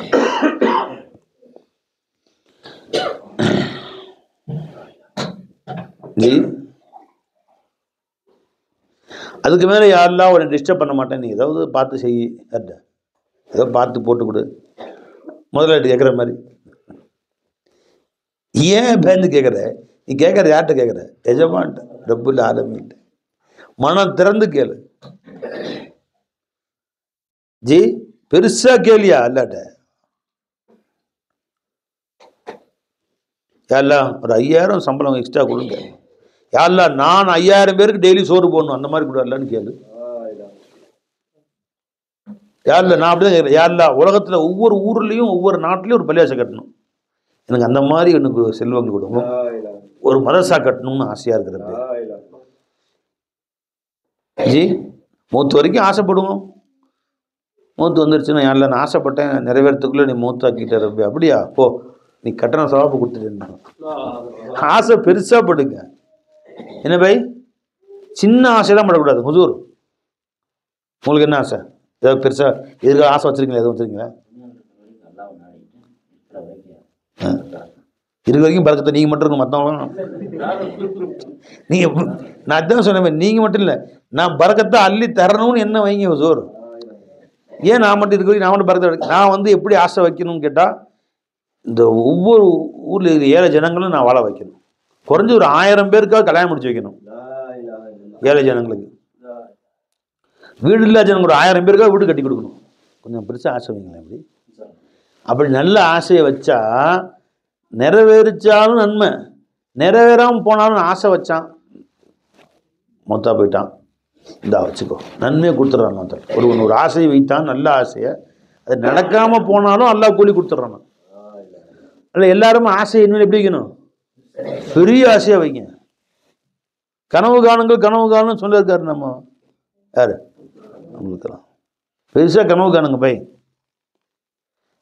நீ அதுக்கு மேலே யாரெல்லாம் உன்னை டிஸ்டர்ப் பண்ண மாட்டேன், நீ ஏதாவது பார்த்து செய், ஏதோ பார்த்து போட்டு கொடு. முதலாளி கேட்குற மாதிரி ஏன் பயந்து கேட்குற? நீ கேட்குற யார்கிட்ட கேட்குற? எஜமான்ட்ட, ரப்புல் ஆலமீன்ட்ட. மனம் திறந்து கேளு ஜி, பெருசா கேளியா அல்லாட்ட. யாரெல்லாம் ஒரு 5,000 சம்பளம் எக்ஸ்ட்ரா கொடுங்க, யாரெல்லாம் நான் 5,000 பேருக்கு டெய்லி சோறு போடணும், அந்த மாதிரி கொடுக்கலான்னு கேளு. யாரில் நான் அப்படிதான் கேட்குறேன். யாரெல்லாம் உலகத்தில் ஒவ்வொரு ஊர்லேயும் ஒவ்வொரு நாட்டிலையும் ஒரு பள்ளியாசை கட்டணும், எனக்கு அந்த மாதிரி எனக்கு செல்வங்கள் கொடுக்கும், ஒரு மதரசா கட்டணும்னு ஆசையாக இருக்கிறது ஜி. மூத்து வரைக்கும் ஆசைப்படுவோம், மூத்து வந்துருச்சுன்னா யாரில் நான் ஆசைப்பட்டேன் நிறைவேறத்துக்குள்ளே நீ மூத்தாக்கிட்ட ரப்பி. அப்படியா? போ, நீ கட்டண சவாப்பு கொடுத்துட்டு. ஆசை பெருசாக படுங்க. என்ன பை, சின்ன ஆசையெல்லாம் படக்கூடாது. ஹுசூர் உங்களுக்கு என்ன ஆசை? ஏதாவது பெருசாக எதுக்காக ஆசை வச்சுருக்கீங்களா? எதுவும் வச்சுருக்கீங்களா? இருக்க வரைக்கும் பறக்கத்தை நீங்கள் மட்டும் இருக்கும், மற்றவங்களும் நீங்கள். நான் அதான் சொன்னேன், நீங்கள் மட்டும் இல்லை, நான் பறக்கத்தை அள்ளி தரணும்னு என்ன வைங்க சோறு. ஏன் நான் மட்டும் இருக்க வரைக்கும் நான் மட்டும் பறக்கத்தை நான் எப்படி ஆசை வைக்கணும்னு கேட்டால், இந்த ஒவ்வொரு ஊரில் இருக்கிற ஏழை ஜனங்களும் நான் வாழ வைக்கணும். குறைஞ்ச ஒரு 1000 பேருக்காக கல்யாணம் முடிச்சு வைக்கணும். ஏழை ஜனங்களுக்கு வீடு இல்லாத ஜனங்க ஒரு 1000 பேருக்காக வீடு கட்டி கொடுக்கணும். கொஞ்சம் பெருசாக ஆசை வைங்களேன். அப்படி நல்ல ஆசையை வச்சா நிறைவேறிச்சாலும் நன்மை, நிறைவேறாமல் போனாலும் ஆசை வச்சான் மொத்தா போயிட்டான். இந்தா வச்சுக்கோ, நன்மையை கொடுத்துட்றான் மொத்தம். ஒரு ஆசையை வைத்தான், நல்ல ஆசையை, அது நடக்காமல் போனாலும் அல்லா கூலி கொடுத்துட்றான். இல்லை எல்லாருமே ஆசையை இன்னும் எப்படி வைக்கணும்? பெரிய ஆசையாக வைங்க. கனவு காணுங்கள் கனவு காணும் சொல்லியிருக்காரு நம்ம யாரு நம்மளுக்கெல்லாம். பெருசாக கனவு காணுங்க பை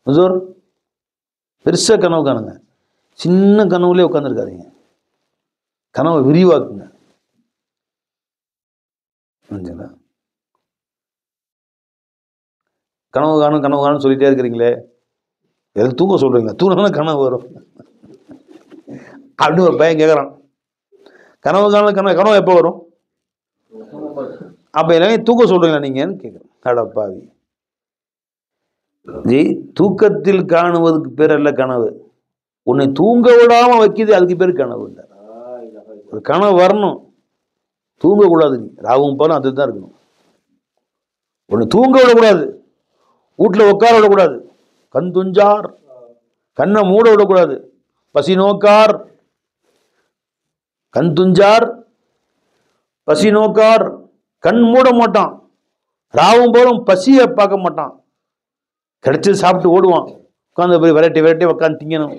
ஹுசூர், பெருசாக கனவு காணுங்க. சின்ன கனவுலேயே உட்காந்துருக்காதீங்க, கனவை விரிவாக்குங்க. கனவு காணும் கனவு காணும் சொல்லிட்டே இருக்கிறீங்களே, எதுக்கு தூங்க சொல்றீங்களா? தூங்கினா கனவு வரும் அப்படின்னு ஒரு பையன் கேட்குறான். கனவு காணும் கனவு கனவு எப்போ வரும்? அப்போ எல்லாமே தூக்க சொல்றீங்களா நீங்கன்னு கேட்குறேன். அடப்பாவி ஜி, தூக்கத்தில் காணுவதுக்கு பேர் அல்ல கனவு. உன்னை தூங்க விடாம வைக்கிது, அதுக்கு பேர் கனவு இல்லை. ஒரு கனவு வரணும், தூங்கக்கூடாது. நீ ராவும் போலும் அதுதான் இருக்கணும். உன்னை தூங்க விடக்கூடாது, வீட்டில் உட்கார விடக்கூடாது, கண் துஞ்சார் கண்ணை மூட விடக்கூடாது, பசி நோக்கார் கண் துஞ்சார் பசி நோக்கார் கண் மூட மாட்டான், ராவும் போலும் பசியை பார்க்க மாட்டான், கிடைச்சது சாப்பிட்டு ஓடுவான், உட்காந்து போய் வெரைட்டி உட்காந்து திங்கணும்.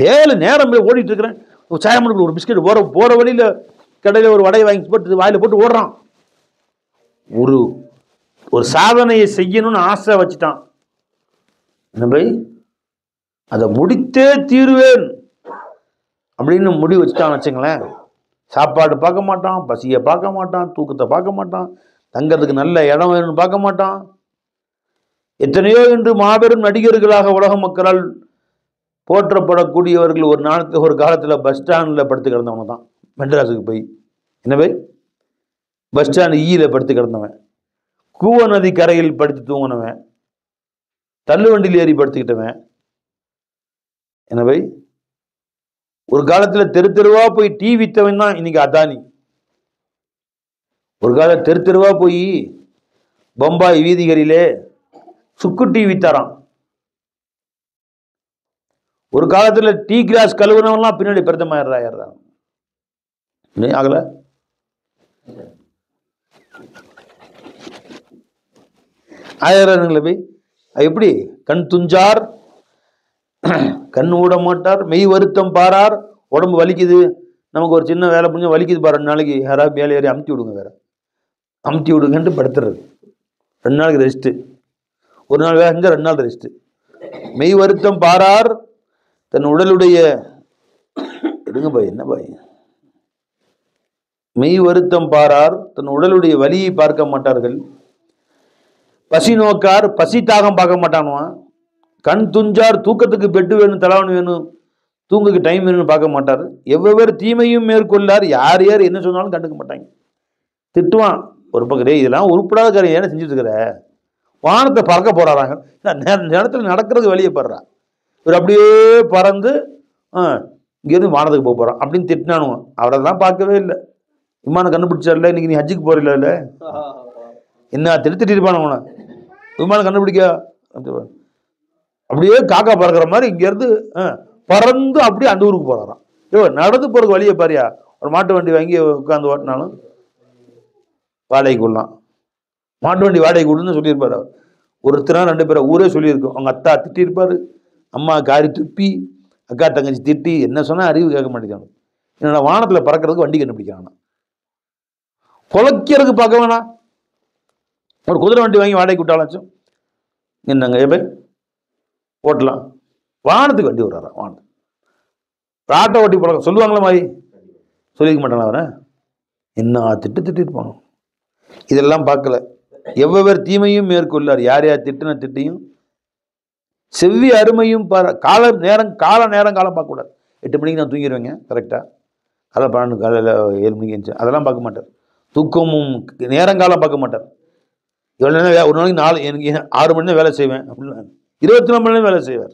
வேலை நேரம் ஓடிட்டு இருக்கிறேன், சாயம் ஒரு பிஸ்கெட் போற வழியில கடையில் ஒரு வடையை வாங்கி போட்டு வாயில போட்டு ஓடுறான். ஒரு சாதனையை செய்யணும்னு ஆசை வச்சுட்டான். என்ன பை, அதை முடித்தே தீருவேன் அப்படின்னு முடிவு வச்சுட்டான்னு வச்சுங்களேன். சாப்பாடு பார்க்க மாட்டான், பசியை பார்க்க மாட்டான், தூக்கத்தை பார்க்க மாட்டான், தங்கிறதுக்கு நல்ல இடம் வேணும்னு பார்க்க மாட்டான். எத்தனையோ இன்று மாபெரும் நடிகர்களாக உலக மக்களால் போற்றப்படக்கூடியவர்கள் ஒரு காலத்தில் பஸ் ஸ்டாண்டில் படுத்து கிடந்தவங்க தான். மெட்ராஸுக்கு போய் என்ன போய் பஸ் ஸ்டாண்டு ஈயில் படுத்து கிடந்தவன், கூவ நதி கரையில் படுத்து தூங்கினவன், தள்ளுவண்டியில் ஏறி படுத்துக்கிட்டவன். என்ன போய் ஒரு காலத்தில் தெருவா போய் டீ வித்தவன் தான் இன்னைக்கு அதானி. ஒரு காலம் தெருவா போய் பம்பாய் வீதிகளிலே சுக்கு டீ வித்தாராம். ஒரு காலத்துல டீ கிளாஸ் கழுவுனவெல்லாம் பின்னாடி பிரதமராயிடுறாங்க. ஆகல ஆயிரங்கள போய் எப்படி கண் துஞ்சார் கண் ஊட மாட்டார், மெய் வருத்தம் பாரார். உடம்பு வலிக்குது, நமக்கு ஒரு சின்ன வேலை புரிஞ்சு வலிக்குது பாரு, 2 நாளைக்கு யாராவது மேலே ஏறி அமுத்தி விடுங்க, வேற அமுத்தி விடுங்கன்ட்டு படுத்துறது. 2 நாளைக்கு ரெஸ்ட்டு, ஒரு நாள் வேலை செஞ்சால் 2 நாள் ரெஸ்ட்டு. மெய் வருத்தம் பாரார் தன் உடலுடைய எடுங்க பாய் என்ன பாய் மெய் வருத்தம் பாரார் தன் உடலுடைய வலியை பார்க்க மாட்டார்கள். பசி நோக்கார் பசி தாகம் பார்க்க மாட்டானுவான். கண் துஞ்சார் தூக்கத்துக்கு பெட்டு வேணும், தலாவணி வேணும், தூங்குக்கு டைம் வேணும்னு பார்க்க மாட்டார். எவ்வளவு தீமையும் மேற்கொள்ளார், யார் என்ன சொன்னாலும் கண்டுக்க மாட்டாங்க. திட்டுவான் ஒரு பக்கம், இதெல்லாம் உருப்படாத காரியம் ஏன்னா செஞ்சுட்டு இருக்கிற, வானத்தை பறக்க போறாங்க, நேரத்தில் நடக்கிறது வெளியே படுறா. இவர் அப்படியே பறந்து இங்கேருந்து வானத்துக்கு போக போறான் அப்படின்னு திட்டினானுவான். அவரெல்லாம் பார்க்கவே இல்லை. விமானம் கண்டுபிடிச்சார்ல, இன்னைக்கு நீ ஹஜ்ஜுக்கு போறல, என்ன திட்டு இருப்பான விமானம் கண்டுபிடிக்க. அப்படியே காக்கா பறக்கிற மாதிரி இங்கேருந்து பறந்து அப்படியே அந்த ஊருக்கு போறாராம். நடந்து போறதுக்கு வழியை பாரியா, ஒரு மாட்டு வண்டி வாங்கி உட்காந்து ஓட்டினாலும் வாடகைக்கு விடலாம். மாட்டு வண்டி வாடகை கொடுன்னு சொல்லியிருப்பாரு அவர். ஒருத்தரா 2 பேரை ஊரே சொல்லியிருக்கோம். அவங்க அத்தா திட்டிருப்பாரு, அம்மா காரி துப்பி, அக்கா தங்கச்சி திட்டி, என்ன சொன்னா அறிவு கேட்க மாட்டேங்காங்க. என்னோட வானத்துல பறக்கிறதுக்கு வண்டி கண்டுபிடிக்கிறாங்க, குலைக்கிறதுக்கு பார்க்க வேணாம். ஒரு குதிரை வண்டி வாங்கி வாடகை விட்டாலும் என்னங்க ஏ ஓட்டலாம், வானத்துக்கு வண்டி விடுறாரா? வானத்துக்கு ஆட்டோ ஓட்டி பழக்கம் சொல்லுவாங்களா மாதிரி சொல்லிக்க மாட்டாங்க. அவரை என்ன திட்டிருப்பாங்க. இதெல்லாம் பார்க்கல. எவ்வொரு தீமையும் மேற்கொள்ளார். யார் யார் திட்டின திட்டையும் செவ்வி அருமையும் கால நேரம் காலம் பார்க்கக்கூடாது. 8 மணிக்கு நான் தூங்கிடுவேங்க கரெக்டாக, காலை 12 காலையில் 7 மணிக்கு இருந்துச்சு, அதெல்லாம் பார்க்க மாட்டார். தூக்கமும் நேரங்காலம் பார்க்க மாட்டார். எவ்வளோ நேரம் ஒரு நாளைக்கு எனக்கு 6 மணி நேரம் வேலை செய்வேன் அப்படின்னு 24 மணி நேரம் வேலை செய்வார்.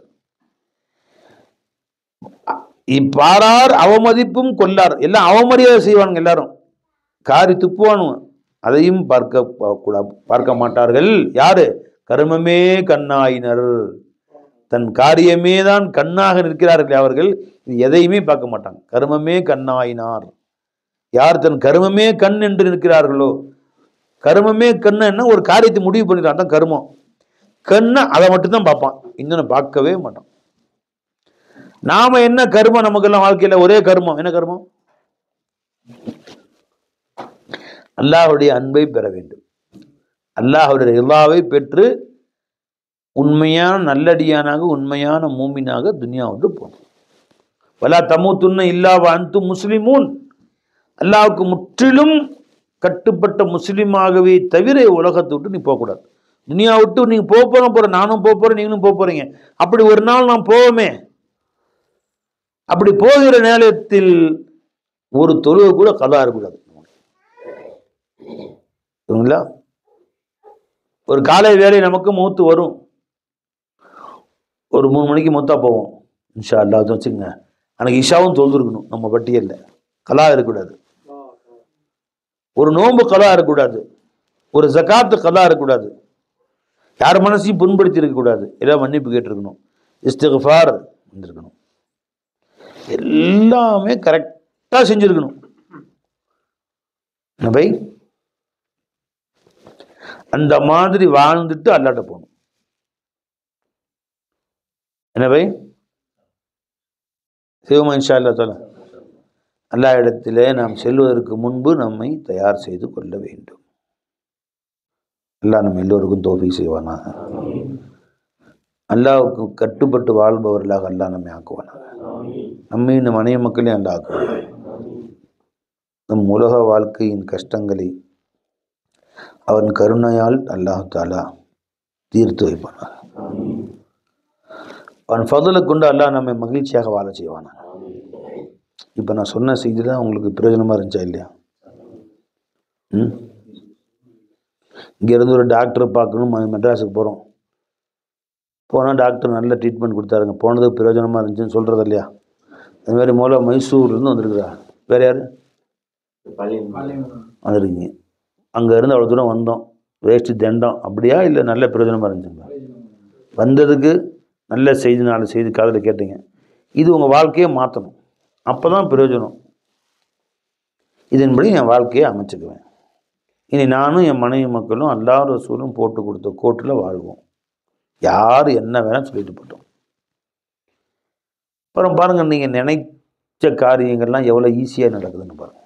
இப்பாரார் அவமதிப்பும் கொள்ளார். எல்லாம் அவமரியாதை செய்வானுங்க. எல்லாரும் காரி துப்புவானுங்க. அதையும் பார்க்க மாட்டார்கள். யாரு? கர்மமே கண்ணாயினர். தன் காரியமே தான் கண்ணாக நிற்கிறார்கள் அவர்கள். எதையுமே பார்க்க மாட்டாங்க. கர்மமே கண்ணாயினார். யார் தன் கர்மமே கண் என்று நிற்கிறார்களோ, கர்மமே கண்ணு ஒரு காரியத்தை முடிவு பண்ணிட்டான் தான் கர்மம். கண்ணை அதை மட்டும்தான் பார்ப்பான், இன்னொன்னு பார்க்கவே மாட்டான். நாம என்ன கர்மம்? நமக்கெல்லாம் வாழ்க்கையில ஒரே கர்மம். என்ன கர்மம்? அல்லாஹ்வுடைய அன்பை பெற வேண்டும். அல்லாஹ்வுடைய ரிலாவை பெற்று உண்மையான நல்லடியானாக, உண்மையான மூமினாக துனியாவுக்கு போகணும். வலா தமூத்துன்ன இல்லா வ அன்தும் முஸ்லிமூன். அல்லாஹ்வுக்கு முற்றிலும் கட்டுப்பட்ட முஸ்லிமாகவே தவிர உலகத்தை விட்டு நீ போகக்கூடாது. துனியா விட்டு நீங்க போற, நானும் போறேன், நீங்களும் போறீங்க. அப்படி ஒரு நாள் நாம் போவோமே. அப்படி போகிற நேரத்தில் ஒரு தொழுகை கூட கதா இருக்கக்கூடாது. ஒரு காலை வேலை நமக்கு மூத்து வரும். ஒரு 3 மணிக்கு மூத்தா போவோம் இன்ஷா அல்லாஹ் வச்சுக்கோங்க. அன்னைக்கு இஷாவும் தொழுதுருக்கணும். நம்ம பட்டியல்ல கலா இருக்கக்கூடாது. ஒரு நோன்பு கலா இருக்கக்கூடாது. ஒரு ஜகாத்து கலா இருக்கக்கூடாது. யார் மனசையும் புண்படுத்தி இருக்கக்கூடாது. எல்லாம் மன்னிப்பு கேட்டிருக்கணும். இஸ்திக்ஃபார் வந்திருக்கணும். எல்லாமே கரெக்டா செஞ்சிருக்கணும். பை அந்த மாதிரி வாழ்ந்துட்டு அல்லாட்ட போகணும். என்ன பை சிவமா இன்ஷா அல்லாஹ் தஆலா அல்லாஹ் இடத்திலே நாம் செல்வதற்கு முன்பு நம்மை தயார் செய்து கொள்ள வேண்டும். அல்லாஹ் நம்ம எல்லோருக்கும் தௌஃபீக் செய்வானாக. அல்லாஹ்வுக்கு கட்டுப்பட்டு வாழ்பவர்களாக அல்லாஹ் நம்மை ஆக்குவானாக. நம்மை இந்த மனைய மக்களையும் அல்லாஹ் ஆக்குவானாக. நம் உலக வாழ்க்கையின் கஷ்டங்களை அவன் கருணையால் அல்லாஹ் தஆலா தீர்த்து வைப்பானாக. அவன் ஃபضலை கொண்டு அல்லாஹ் நம்மை மகிழ்ச்சியாக வாழ செய்வானாக. இப்போ நான் சொன்ன செய்தி தான் உங்களுக்கு பிரயோஜனமாக இருந்துச்சா இல்லையா? இங்கேருந்து ஒரு டாக்டரை பார்க்கணும், மெட்ராஸுக்கு போகிறோம். போனால் டாக்டர் நல்ல ட்ரீட்மெண்ட் கொடுத்தாருங்க, போனதுக்கு பிரயோஜனமாக இருந்துச்சுன்னு சொல்கிறது இல்லையா? அதுமாதிரி மூலம் மைசூர்லேருந்து வந்திருக்குறா. வேறு யார் வந்துருக்கீங்க? அங்கே இருந்து அவ்வளோ தூரம் வந்தோம், வேஸ்ட்டு தண்டம் அப்படியா இல்லை நல்ல பிரயோஜனமாக இருந்துச்சுங்களா? வந்ததுக்கு நல்ல செய்தி, 4 செய்தி காதில் கேட்டீங்க. இது உங்கள் வாழ்க்கையை மாற்றணும். அப்போ தான் பிரயோஜனம். இதன்படி என் வாழ்க்கையை அமைச்சுக்குவேன். இனி நானும் என் மனைவி மக்களும் அல்லாஹ் ரசூலும் போட்டு கொடுத்த கோட்டில் வாழ்வோம். யார் என்ன வேணால் சொல்லிட்டு போட்டோம். அப்புறம் பாருங்கள், நீங்கள் நினைச்ச காரியங்கள்லாம் எவ்வளோ ஈஸியாக நடக்குதுன்னு பாருங்கள்.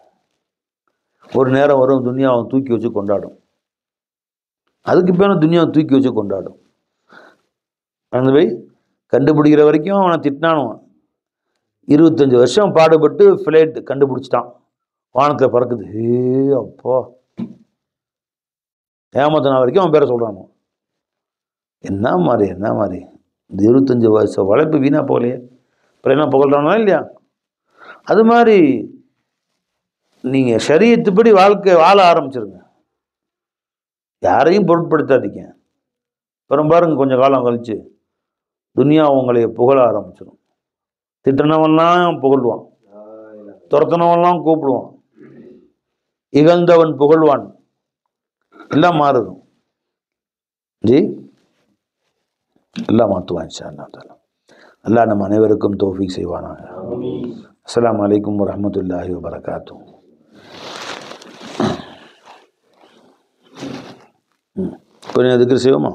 ஒரு நேரம் வரும் துனியாவை தூக்கி வச்சு கொண்டாடும். அதுக்கு பேர் துனியாவை தூக்கி வச்சு கொண்டாடும். அந்த போய் கண்டுபிடிக்கிற வரைக்கும் அவனை திட்டினானுவான். 25 வருஷம் பாடுபட்டு ஃப்ளைட் கண்டுபிடிச்சிட்டான், வானத்தில் பறக்குது. அப்போ ஏமாத்தினா வரைக்கும் அவன் பேரை சொல்கிறானோ. என்ன மாதிரி இந்த 25 வருஷம் உழைப்பு வீணாக போகலையே, அப்புறம் என்ன புகழ்றானா இல்லையா? அது மாதிரி நீங்கள் ஷரியத்துப்படி வாழ்க்கை வாழ ஆரம்பிச்சிருங்க. யாரையும் பொருட்படுத்தாதீங்க. அப்புறம் பாருங்க, கொஞ்சம் காலம் கழிச்சு துனியா உங்களை புகழ ஆரம்பிச்சிடும். திட்டினவன்லாம் புகழ்வான், துரத்தினவன்லாம் கூப்பிடுவான், இகழ்ந்தவன் புகழ்வான், எல்லாம் மாறுதும். ஜி எல்லாம் மாற்றுவான் இன்ஷா அல்லாஹ் தஆலா. அல்லாஹ் நம் அனைவருக்கும் தௌஃபீக் செய்வானாக. அஸ்ஸலாமு அலைக்கும் வரஹ்மத்துல்லாஹி வபரகாத்துஹு. கொஞ்சம் திக்ர் செய்வோமா?